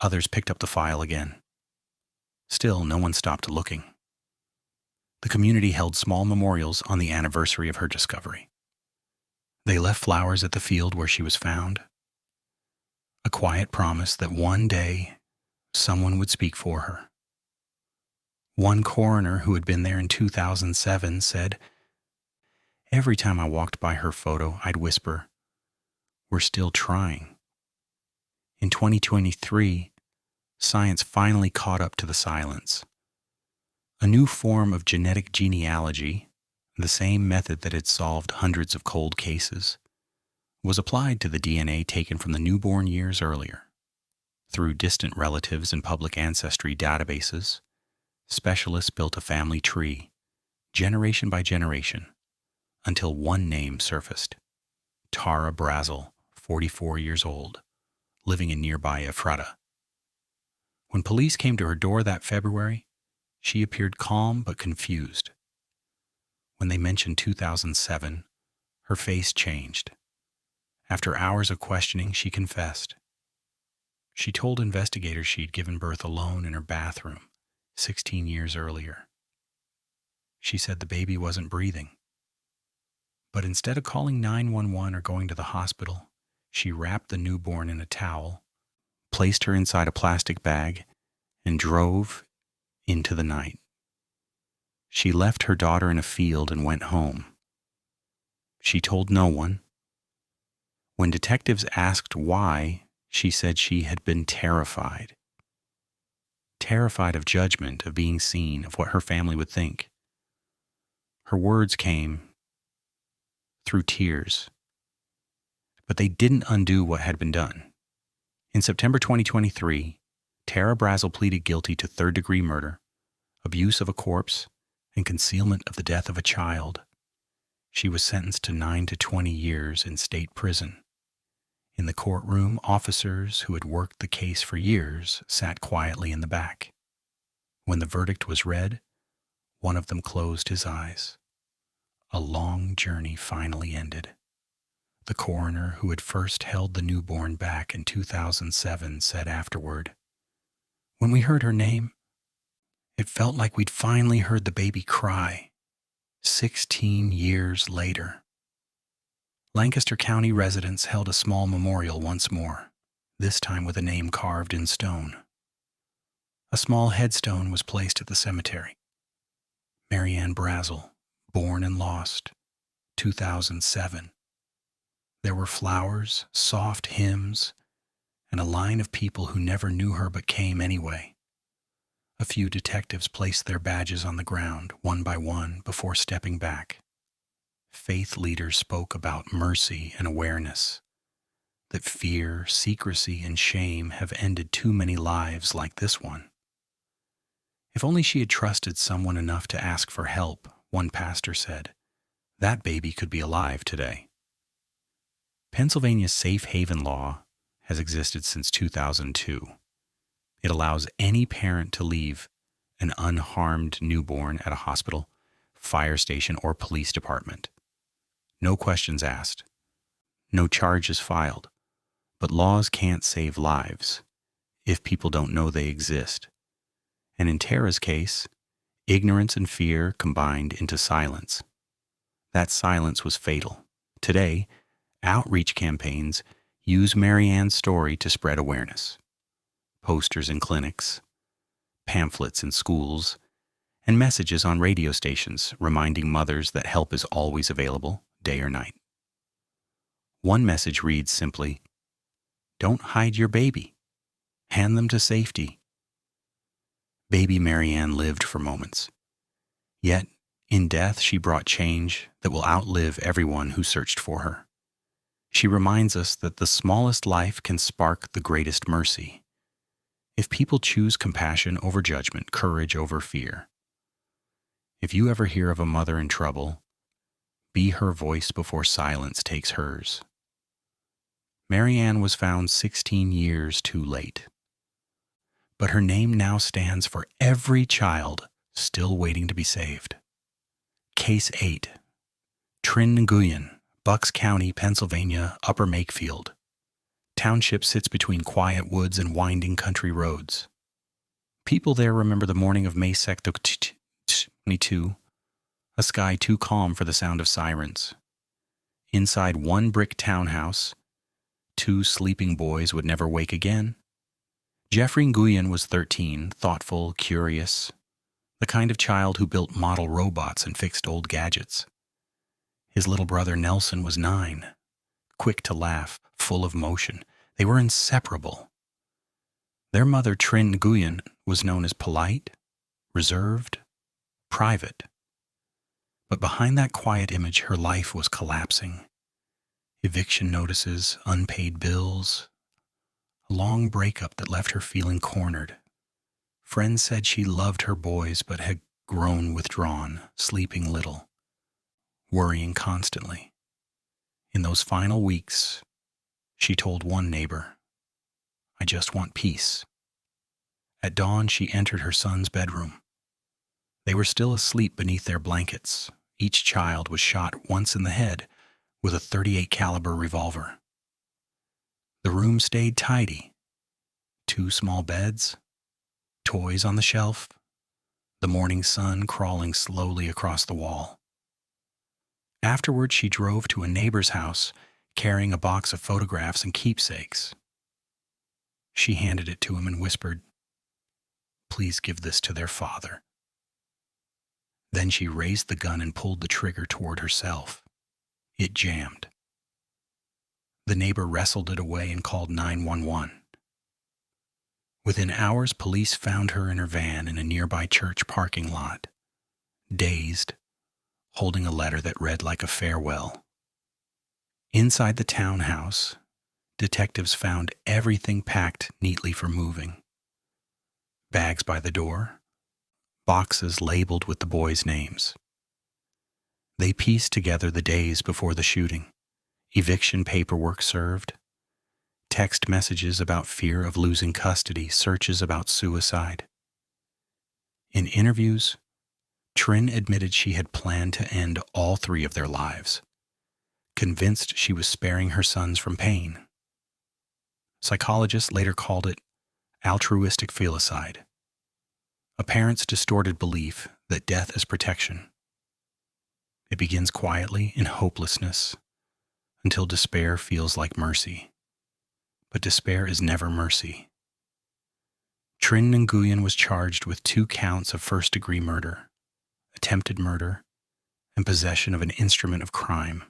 others picked up the file again. Still, no one stopped looking. The community held small memorials on the anniversary of her discovery. They left flowers at the field where she was found, a quiet promise that one day someone would speak for her. One coroner who had been there in 2007 said, "Every time I walked by her photo, I'd whisper, 'We're still trying.'" In 2023, science finally caught up to the silence. A new form of genetic genealogy, the same method that had solved hundreds of cold cases, was applied to the DNA taken from the newborn years earlier. Through distant relatives and public ancestry databases, specialists built a family tree, generation by generation, until one name surfaced: Tara Brazzle, 44 years old, living in nearby Ephrata. When police came to her door that February, she appeared calm but confused. When they mentioned 2007, her face changed. After hours of questioning, she confessed. She told investigators she'd given birth alone in her bathroom 16 years earlier. She said the baby wasn't breathing. But instead of calling 911 or going to the hospital, she wrapped the newborn in a towel, placed her inside a plastic bag, and drove into the night. She left her daughter in a field and went home. She told no one. When detectives asked why, she said she had been terrified. Terrified of judgment, of being seen, of what her family would think. Her words came through tears, but they didn't undo what had been done. In September 2023, Tara Brazzle pleaded guilty to third-degree murder, abuse of a corpse, and concealment of the death of a child. She was sentenced to 9 to 20 years in state prison. In the courtroom, officers who had worked the case for years sat quietly in the back. When the verdict was read, one of them closed his eyes. A long journey finally ended. The coroner who had first held the newborn back in 2007 said afterward, "When we heard her name, it felt like we'd finally heard the baby cry. 16 years later." Lancaster County residents held a small memorial once more, this time with a name carved in stone. A small headstone was placed at the cemetery. Marianne Brazzle, born and lost, 2007. There were flowers, soft hymns, and a line of people who never knew her but came anyway. A few detectives placed their badges on the ground, one by one, before stepping back. Faith leaders spoke about mercy and awareness, that fear, secrecy, and shame have ended too many lives like this one. If only she had trusted someone enough to ask for help, one pastor said, that baby could be alive today. Pennsylvania's safe haven law has existed since 2002. It allows any parent to leave an unharmed newborn at a hospital, fire station, or police department. No questions asked. No charges filed. But laws can't save lives if people don't know they exist. And in Tara's case, ignorance and fear combined into silence. That silence was fatal. Today, outreach campaigns use Marianne's story to spread awareness. Posters in clinics, pamphlets in schools, and messages on radio stations reminding mothers that help is always available, day or night. One message reads simply, "Don't hide your baby. Hand them to safety." Baby Marianne lived for moments. Yet, in death, she brought change that will outlive everyone who searched for her. She reminds us that the smallest life can spark the greatest mercy. If people choose compassion over judgment, courage over fear. If you ever hear of a mother in trouble, be her voice before silence takes hers. Marianne was found 16 years too late. But her name now stands for every child still waiting to be saved. Case 8. Trinh, Nguyen, Bucks County, Pennsylvania, Upper Makefield. Township sits between quiet woods and winding country roads. People there remember the morning of May 2nd, 22, a sky too calm for the sound of sirens. Inside one brick townhouse, 2 sleeping boys would never wake again. Jeffrey Nguyen was 13, thoughtful, curious, the kind of child who built model robots and fixed old gadgets. His little brother Nelson was 9, quick to laugh, full of motion. They were inseparable. Their mother, Trinh Nguyen, was known as polite, reserved, private. But behind that quiet image, her life was collapsing. Eviction notices, unpaid bills, a long breakup that left her feeling cornered. Friends said she loved her boys but had grown withdrawn, sleeping little, worrying constantly. In those final weeks, she told one neighbor, "I just want peace." At dawn, she entered her son's bedroom. They were still asleep beneath their blankets. Each child was shot once in the head with a .38 caliber revolver. The room stayed tidy. 2 small beds, toys on the shelf, the morning sun crawling slowly across the wall. Afterward, she drove to a neighbor's house carrying a box of photographs and keepsakes. She handed it to him and whispered, "Please give this to their father." Then she raised the gun and pulled the trigger toward herself. It jammed. The neighbor wrestled it away and called 911. Within hours, police found her in her van in a nearby church parking lot, dazed, holding a letter that read like a farewell. Inside the townhouse, detectives found everything packed neatly for moving. Bags by the door, boxes labeled with the boys' names. They pieced together the days before the shooting, eviction paperwork served, text messages about fear of losing custody, searches about suicide. In interviews, Trinh admitted she had planned to end all three of their lives, convinced she was sparing her sons from pain. Psychologists later called it altruistic filicide, a parent's distorted belief that death is protection. It begins quietly in hopelessness until despair feels like mercy. But despair is never mercy. Trinh Nguyen was charged with 2 counts of first-degree murder, attempted murder, and possession of an instrument of crime.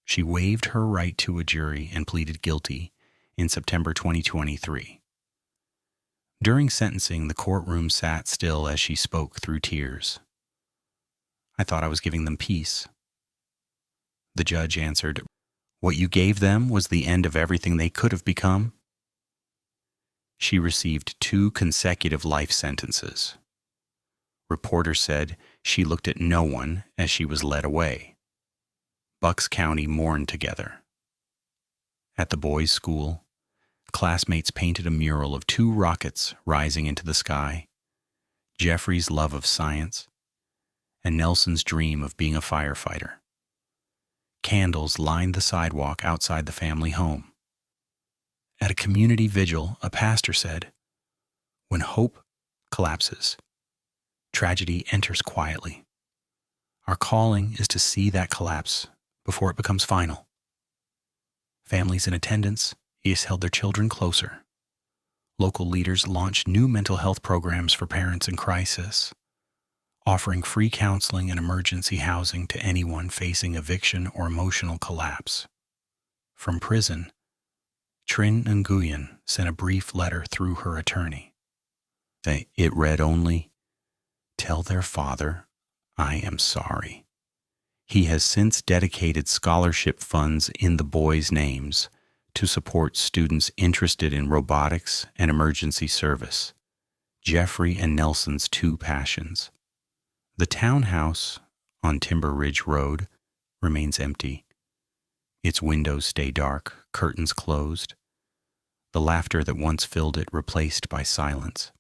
She waived her right to a jury and pleaded guilty in September 2023. During sentencing, the courtroom sat still as she spoke through tears. I thought I was giving them peace. The judge answered, "What you gave them was the end of everything they could have become." She received 2 consecutive life sentences. Reporters said she looked at no one as she was led away. Bucks County mourned together. At the boys' school, classmates painted a mural of 2 rockets rising into the sky, Jeffrey's love of science, and Nelson's dream of being a firefighter. Candles lined the sidewalk outside the family home. At a community vigil, a pastor said, "When hope collapses, tragedy enters quietly. Our calling is to see that collapse before it becomes final." Families in attendance each held their children closer. Local leaders launched new mental health programs for parents in crisis, offering free counseling and emergency housing to anyone facing eviction or emotional collapse. From prison, Trinh Nguyen sent a brief letter through her attorney. It read only, "Tell their father I am sorry. He has since dedicated scholarship funds in the boys' names to support students interested in robotics and emergency service, Jeffrey and Nelson's 2 passions. The townhouse on Timber Ridge Road remains empty. Its windows stay dark, curtains closed, the laughter that once filled it replaced by silence.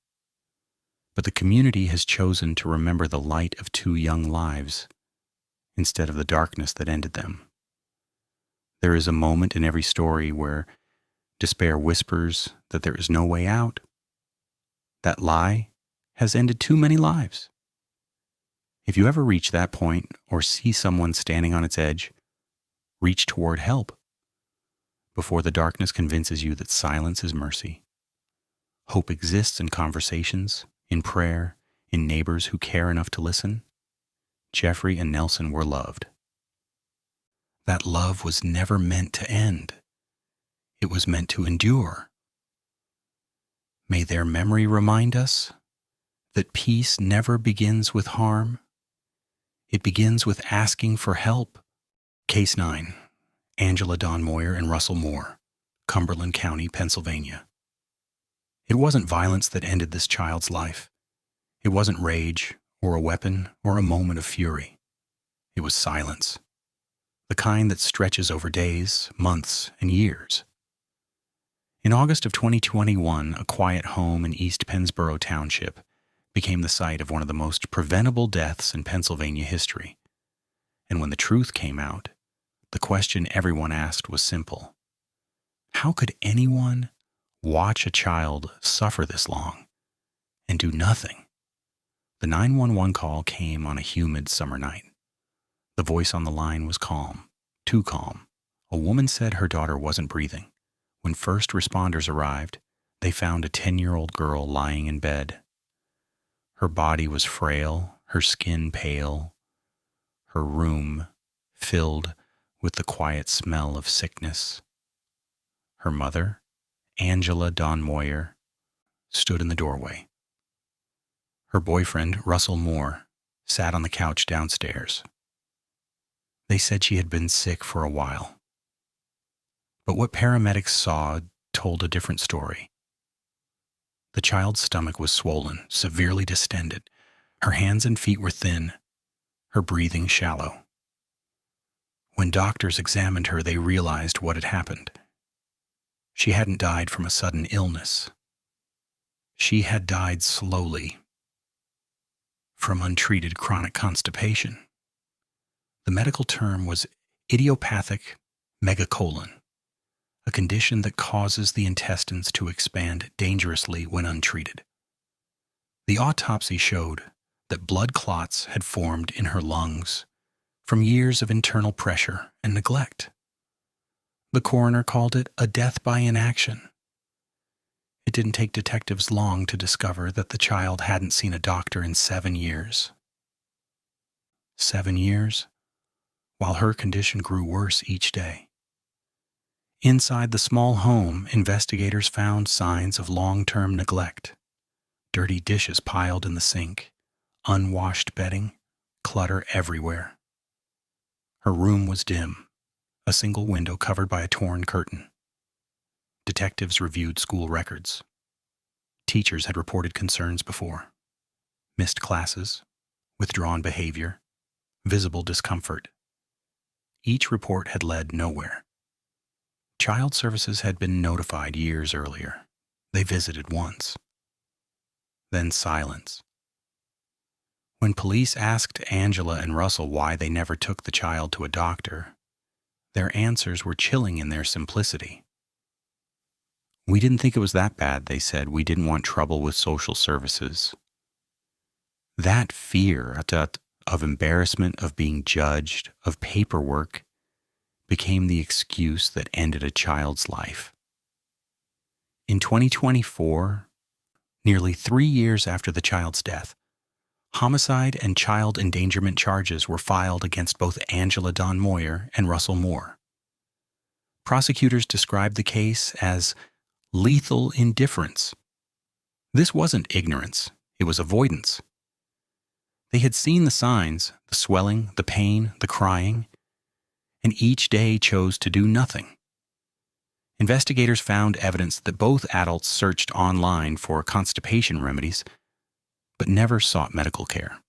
But the community has chosen to remember the light of 2 young lives instead of the darkness that ended them. There is a moment in every story where despair whispers that there is no way out. That lie has ended too many lives. If you ever reach that point or see someone standing on its edge, reach toward help before the darkness convinces you that silence is mercy. Hope exists in conversations, in prayer, in neighbors who care enough to listen. Jeffrey and Nelson were loved. That love was never meant to end. It was meant to endure. May their memory remind us that peace never begins with harm. It begins with asking for help. Case 9, Angela Donmoyer and Russell Moore, Cumberland County, Pennsylvania. It wasn't violence that ended this child's life. It wasn't rage or a weapon or a moment of fury. It was silence, the kind that stretches over days, months, and years. In August of 2021, a quiet home in East Pennsboro Township became the site of one of the most preventable deaths in Pennsylvania history. And when the truth came out, the question everyone asked was simple. How could anyone watch a child suffer this long and do nothing? The 911 call came on a humid summer night. The voice on the line was calm, too calm. A woman said her daughter wasn't breathing. When first responders arrived, they found a 10-year-old girl lying in bed. Her body was frail, her skin pale, her room filled with the quiet smell of sickness. Her mother, Angela Donmoyer, stood in the doorway. Her boyfriend, Russell Moore, sat on the couch downstairs. They said she had been sick for a while. But what paramedics saw told a different story. The child's stomach was swollen, severely distended. Her hands and feet were thin, her breathing shallow. When doctors examined her, they realized what had happened. She hadn't died from a sudden illness. She had died slowly from untreated chronic constipation. The medical term was idiopathic megacolon, a condition that causes the intestines to expand dangerously when untreated. The autopsy showed that blood clots had formed in her lungs from years of internal pressure and neglect. The coroner called it a death by inaction. It didn't take detectives long to discover that the child hadn't seen a doctor in 7 years. 7 years, while her condition grew worse each day. Inside the small home, investigators found signs of long-term neglect. Dirty dishes piled in the sink, unwashed bedding, clutter everywhere. Her room was dim, a single window covered by a torn curtain. Detectives reviewed school records. Teachers had reported concerns before. Missed classes, withdrawn behavior, visible discomfort. Each report had led nowhere. Child Services had been notified years earlier. They visited once. Then silence. When police asked Angela and Russell why they never took the child to a doctor, their answers were chilling in their simplicity. "We didn't think it was that bad," they said. "We didn't want trouble with social services." That fear of embarrassment, of being judged, of paperwork, became the excuse that ended a child's life. In 2024, nearly 3 years after the child's death, homicide and child endangerment charges were filed against both Angela Donmoyer and Russell Moore. Prosecutors described the case as lethal indifference. This wasn't ignorance, it was avoidance. They had seen the signs, the swelling, the pain, the crying, and each day chose to do nothing. Investigators found evidence that both adults searched online for constipation remedies, but never sought medical care.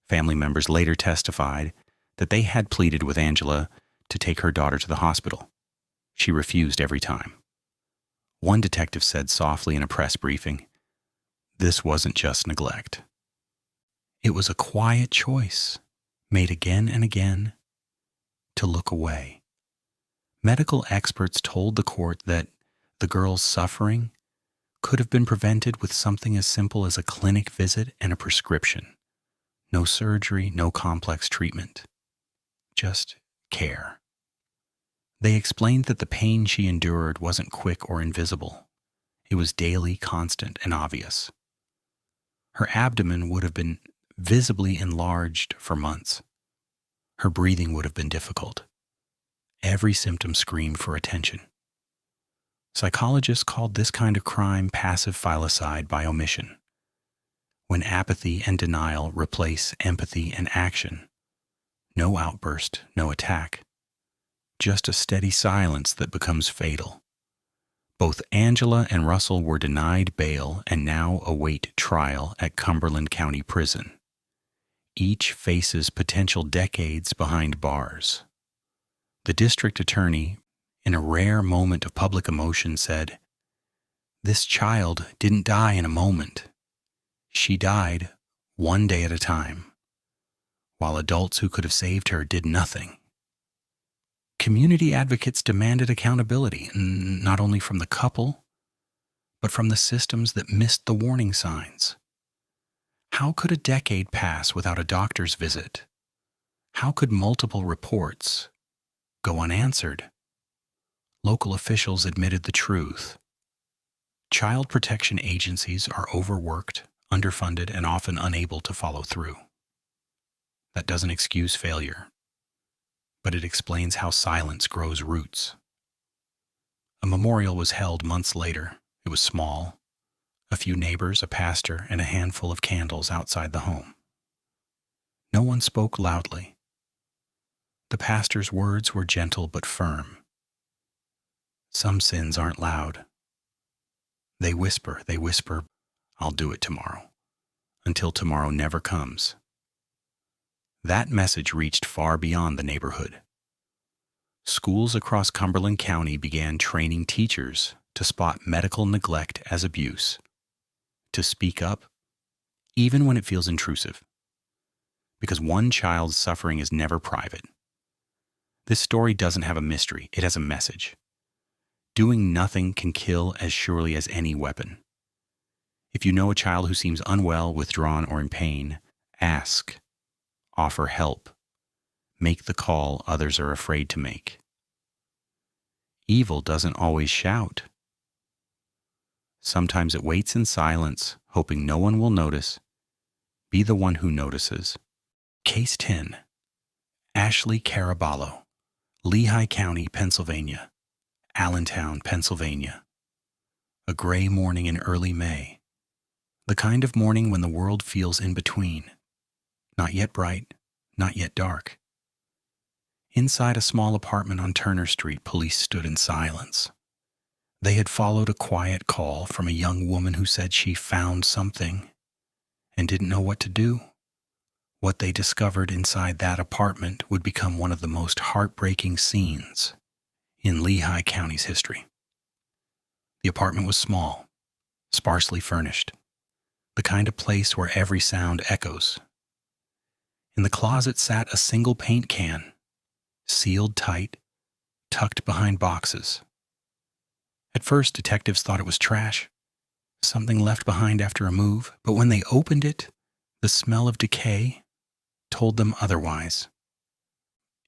Family members later testified that they had pleaded with Angela to take her daughter to the hospital. She refused every time. One detective said softly in a press briefing, "This wasn't just neglect. It was a quiet choice, made again and again, to look away." Medical experts told the court that the girl's suffering could have been prevented with something as simple as a clinic visit and a prescription. No surgery, no complex treatment. Just care. They explained that the pain she endured wasn't quick or invisible. It was daily, constant, and obvious. Her abdomen would have been visibly enlarged for months. Her breathing would have been difficult. Every symptom screamed for attention. Psychologists called this kind of crime passive filicide by omission. When apathy and denial replace empathy and action. No outburst, no attack. Just a steady silence that becomes fatal. Both Angela and Russell were denied bail and now await trial at Cumberland County Prison. Each faces potential decades behind bars. The district attorney, in a rare moment of public emotion, said, "This child didn't die in a moment. She died one day at a time, while adults who could have saved her did nothing." Community advocates demanded accountability, not only from the couple, but from the systems that missed the warning signs. How could a decade pass without a doctor's visit? How could multiple reports go unanswered? Local officials admitted the truth. Child protection agencies are overworked, underfunded, and often unable to follow through. That doesn't excuse failure. but it explains how silence grows roots. A memorial was held months later. It was small. A few neighbors, a pastor, and a handful of candles outside the home. No one spoke loudly. The pastor's words were gentle but firm. Some sins aren't loud. They whisper, I'll do it tomorrow, until tomorrow never comes. That message reached far beyond the neighborhood. Schools across Cumberland County began training teachers to spot medical neglect as abuse, to speak up, even when it feels intrusive. Because one child's suffering is never private. This story doesn't have a mystery, it has a message. Doing nothing can kill as surely as any weapon. If you know a child who seems unwell, withdrawn, or in pain, ask, offer help, make the call others are afraid to make. Evil doesn't always shout. Sometimes it waits in silence, hoping no one will notice. Be the one who notices. Case 10. Ashley Caraballo, Lehigh County, Pennsylvania, Allentown, Pennsylvania. A gray morning in early May. The kind of morning when the world feels in between. Not yet bright, not yet dark. Inside a small apartment on Turner Street, police stood in silence. They had followed a quiet call from a young woman who said she found something and didn't know what to do. What they discovered inside that apartment would become one of the most heartbreaking scenes in Lehigh County's history. The apartment was small, sparsely furnished, the kind of place where every sound echoes. In the closet sat a single paint can, sealed tight, tucked behind boxes. At first, detectives thought it was trash, something left behind after a move, but when they opened it, the smell of decay told them otherwise.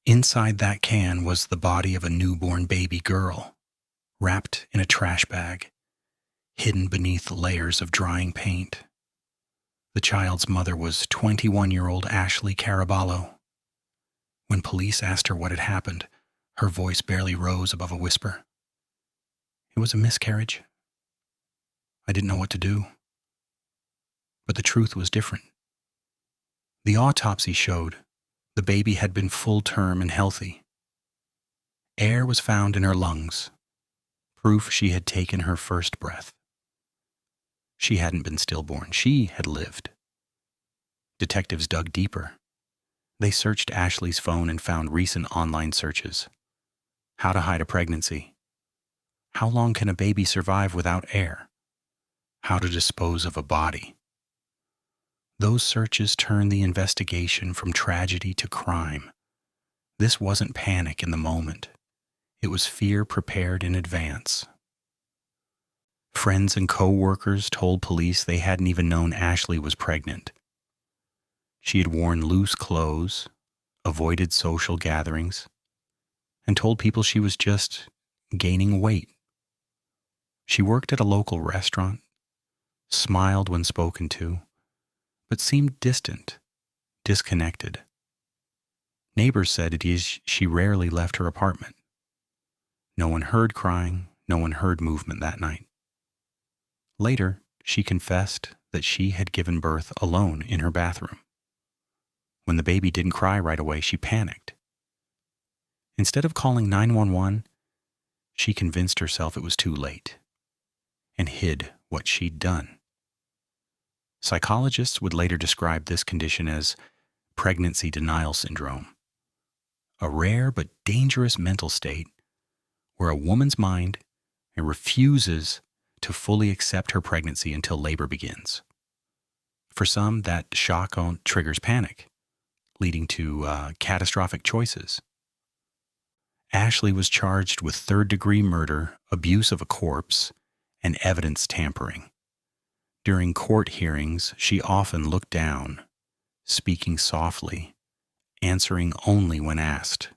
Inside that can was the body of a newborn baby girl, wrapped in a trash bag, hidden beneath layers of drying paint. The child's mother was 21-year-old Ashley Caraballo. When police asked her what had happened, her voice barely rose above a whisper. It was a miscarriage. I didn't know what to do. But the truth was different. The autopsy showed the baby had been full-term and healthy. Air was found in her lungs, proof she had taken her first breath. She hadn't been stillborn. She had lived. Detectives dug deeper. They searched Ashley's phone and found recent online searches. How to hide a pregnancy. How long can a baby survive without air? How to dispose of a body. Those searches turned the investigation from tragedy to crime. This wasn't panic in the moment. It was fear prepared in advance. Friends and co-workers told police they hadn't even known Ashley was pregnant. She had worn loose clothes, avoided social gatherings, and told people she was just gaining weight. She worked at a local restaurant, smiled when spoken to, but seemed distant, disconnected. Neighbors said it is she rarely left her apartment. No one heard crying, no one heard movement that night. Later, she confessed that she had given birth alone in her bathroom. When the baby didn't cry right away, she panicked. Instead of calling 911, she convinced herself it was too late and hid what she'd done. Psychologists would later describe this condition as pregnancy denial syndrome, a rare but dangerous mental state where a woman's mind refuses to fully accept her pregnancy until labor begins. For some, that shock triggers panic, leading to catastrophic choices. Ashley was charged with third-degree murder, abuse of a corpse, and evidence tampering. During court hearings, she often looked down, speaking softly, answering only when asked.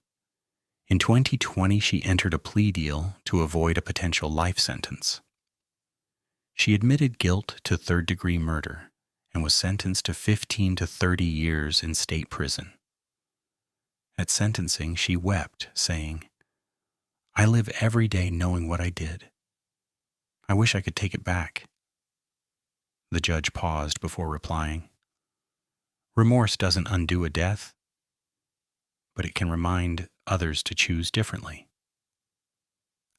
In 2020, she entered a plea deal to avoid a potential life sentence. She admitted guilt to third-degree murder and was sentenced to 15 to 30 years in state prison. At sentencing, she wept, saying, "I live every day knowing what I did. I wish I could take it back." The judge paused before replying, "Remorse doesn't undo a death, but it can remind others to choose differently."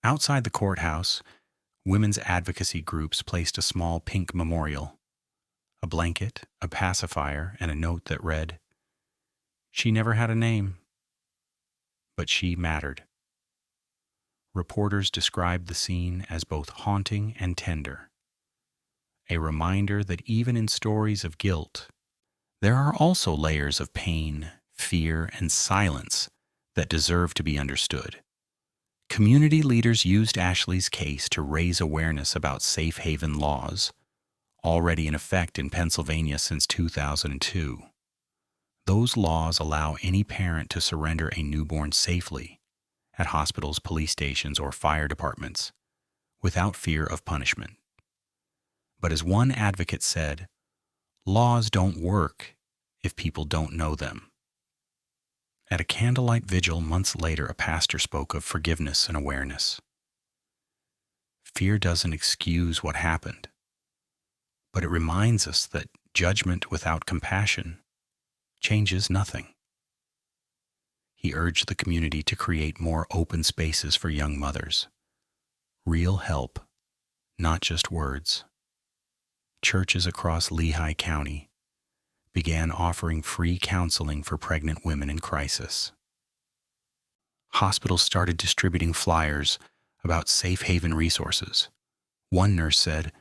Outside the courthouse, women's advocacy groups placed a small pink memorial, a blanket, a pacifier, and a note that read, "She never had a name, but she mattered." Reporters described the scene as both haunting and tender, a reminder that even in stories of guilt, there are also layers of pain, fear, and silence that deserve to be understood. Community leaders used Ashley's case to raise awareness about safe haven laws, already in effect in Pennsylvania since 2002. Those laws allow any parent to surrender a newborn safely at hospitals, police stations, or fire departments without fear of punishment. But as one advocate said, laws don't work if people don't know them. At a candlelight vigil months later, a pastor spoke of forgiveness and awareness. Fear doesn't excuse what happened, but it reminds us that judgment without compassion changes nothing. He urged the community to create more open spaces for young mothers. Real help, not just words. Churches across Lehigh County began offering free counseling for pregnant women in crisis. Hospitals started distributing flyers about safe haven resources. One nurse said,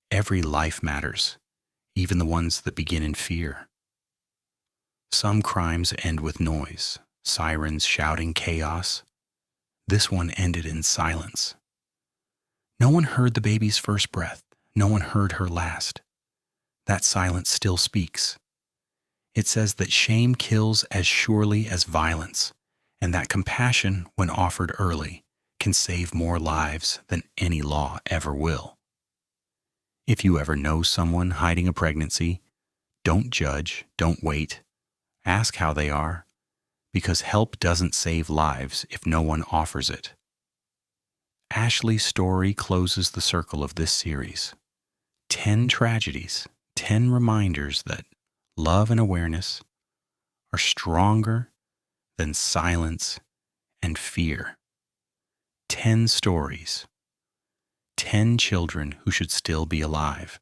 "Every life matters, even the ones that begin in fear." Some crimes end with noise, sirens, shouting, chaos. This one ended in silence. No one heard the baby's first breath. No one heard her last. That silence still speaks. It says that shame kills as surely as violence, and that compassion, when offered early, can save more lives than any law ever will. If you ever know someone hiding a pregnancy, don't judge, don't wait. Ask how they are, because help doesn't save lives if no one offers it. Ashley's story closes the circle of this series. 10 tragedies, 10 reminders that love and awareness are stronger than silence and fear. 10 stories, 10 children who should still be alive.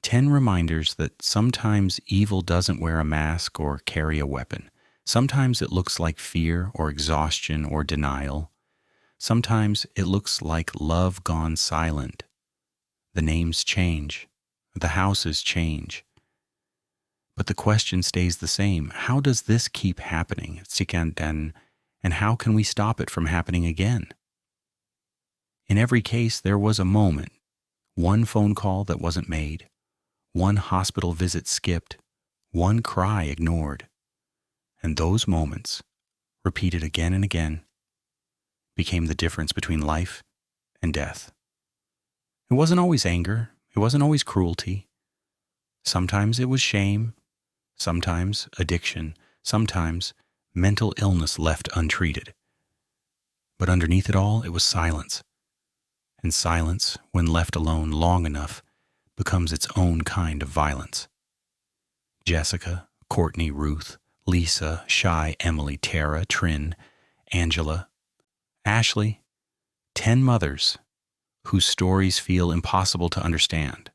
10 reminders that sometimes evil doesn't wear a mask or carry a weapon. Sometimes it looks like fear or exhaustion or denial. Sometimes it looks like love gone silent. The names change. The houses change. But the question stays the same. How does this keep happening? And how can we stop it from happening again? In every case, there was a moment, one phone call that wasn't made, one hospital visit skipped, one cry ignored. And those moments, repeated again and again, became the difference between life and death. It wasn't always anger. It wasn't always cruelty. Sometimes it was shame. Sometimes addiction. Sometimes mental illness left untreated. But underneath it all, it was silence. And silence, when left alone long enough, becomes its own kind of violence. Jessica, Kourtney, Ruth, Lisa, Shyre, Emily, Tara, Trinh, Angela, Ashley, 10 mothers whose stories feel impossible to understand.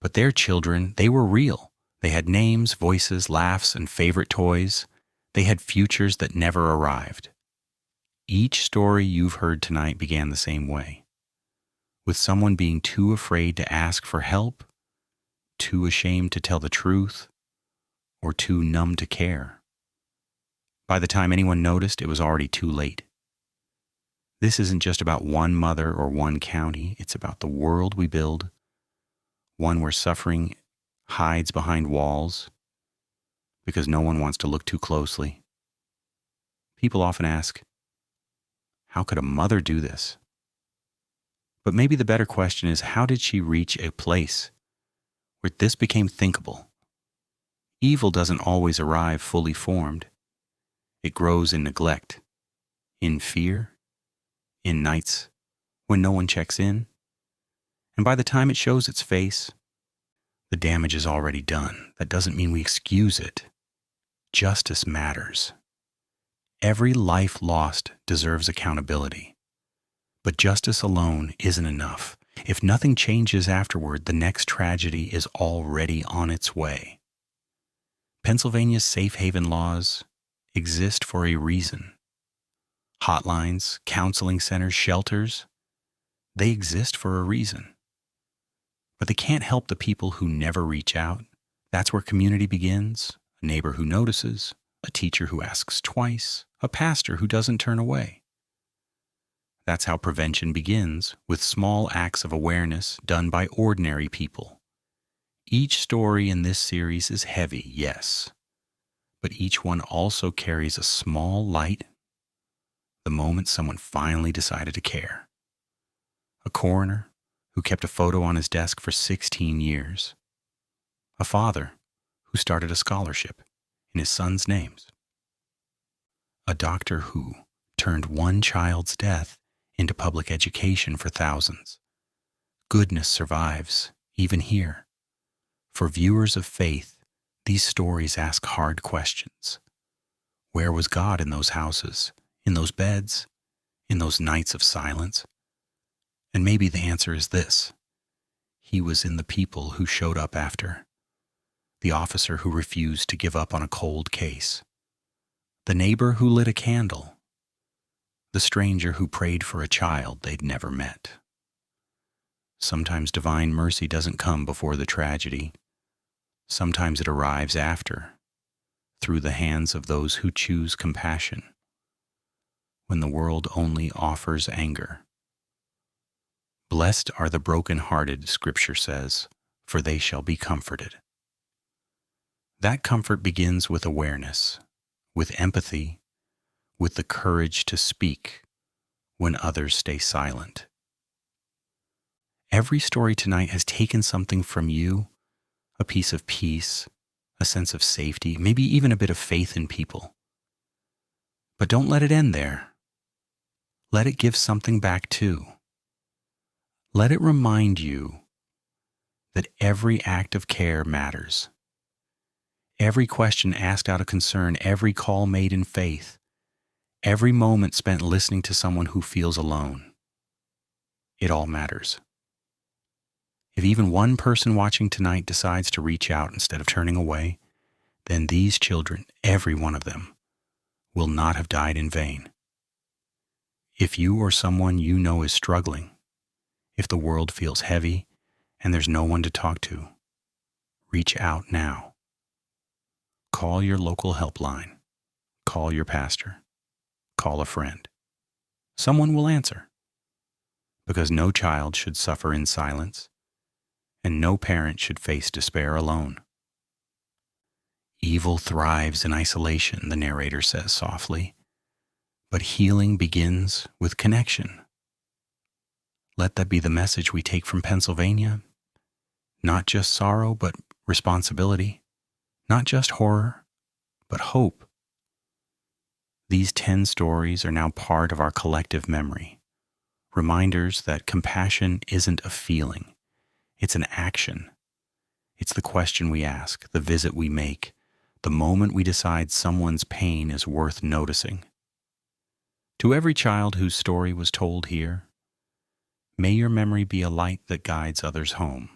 But their children, they were real. They had names, voices, laughs, and favorite toys. They had futures that never arrived. Each story you've heard tonight began the same way, with someone being too afraid to ask for help, too ashamed to tell the truth, or too numb to care. By the time anyone noticed, it was already too late. This isn't just about one mother or one county. It's about the world we build, one where suffering hides behind walls because no one wants to look too closely. People often ask, how could a mother do this? But maybe the better question is, how did she reach a place where this became thinkable? Evil doesn't always arrive fully formed. It grows in neglect, in fear, in nights when no one checks in, and by the time it shows its face, the damage is already done. That doesn't mean we excuse it. Justice matters. Every life lost deserves accountability. But justice alone isn't enough. If nothing changes afterward, the next tragedy is already on its way. Pennsylvania's safe haven laws exist for a reason. Hotlines, counseling centers, shelters, they exist for a reason. But they can't help the people who never reach out. That's where community begins. A neighbor who notices, a teacher who asks twice, a pastor who doesn't turn away. That's how prevention begins, with small acts of awareness done by ordinary people. Each story in this series is heavy, yes, but each one also carries a small light the moment someone finally decided to care. A coroner who kept a photo on his desk for 16 years. A father who started a scholarship in his son's names. A doctor who turned one child's death into public education for thousands. Goodness survives, even here. For viewers of faith, these stories ask hard questions. Where was God in those houses, in those beds, in those nights of silence? And maybe the answer is this. He was in the people who showed up after. The officer who refused to give up on a cold case. The neighbor who lit a candle. The stranger who prayed for a child they'd never met. Sometimes divine mercy doesn't come before the tragedy. Sometimes it arrives after, through the hands of those who choose compassion, when the world only offers anger. Blessed are the broken-hearted, Scripture says, for they shall be comforted. That comfort begins with awareness, with empathy, with the courage to speak when others stay silent. Every story tonight has taken something from you, a piece of peace, a sense of safety, maybe even a bit of faith in people. But don't let it end there. Let it give something back too. Let it remind you that every act of care matters. Every question asked out of concern, every call made in faith, every moment spent listening to someone who feels alone. It all matters. If even one person watching tonight decides to reach out instead of turning away, then these children, every one of them, will not have died in vain. If you or someone you know is struggling, if the world feels heavy and there's no one to talk to, reach out now. Call your local helpline. Call your pastor. Call a friend. Someone will answer. Because no child should suffer in silence, and no parent should face despair alone. Evil thrives in isolation, the narrator says softly, but healing begins with connection. Let that be the message we take from Pennsylvania. Not just sorrow, but responsibility. Not just horror, but hope. These 10 stories are now part of our collective memory. Reminders that compassion isn't a feeling. It's an action. It's the question we ask, the visit we make, the moment we decide someone's pain is worth noticing. To every child whose story was told here, may your memory be a light that guides others home.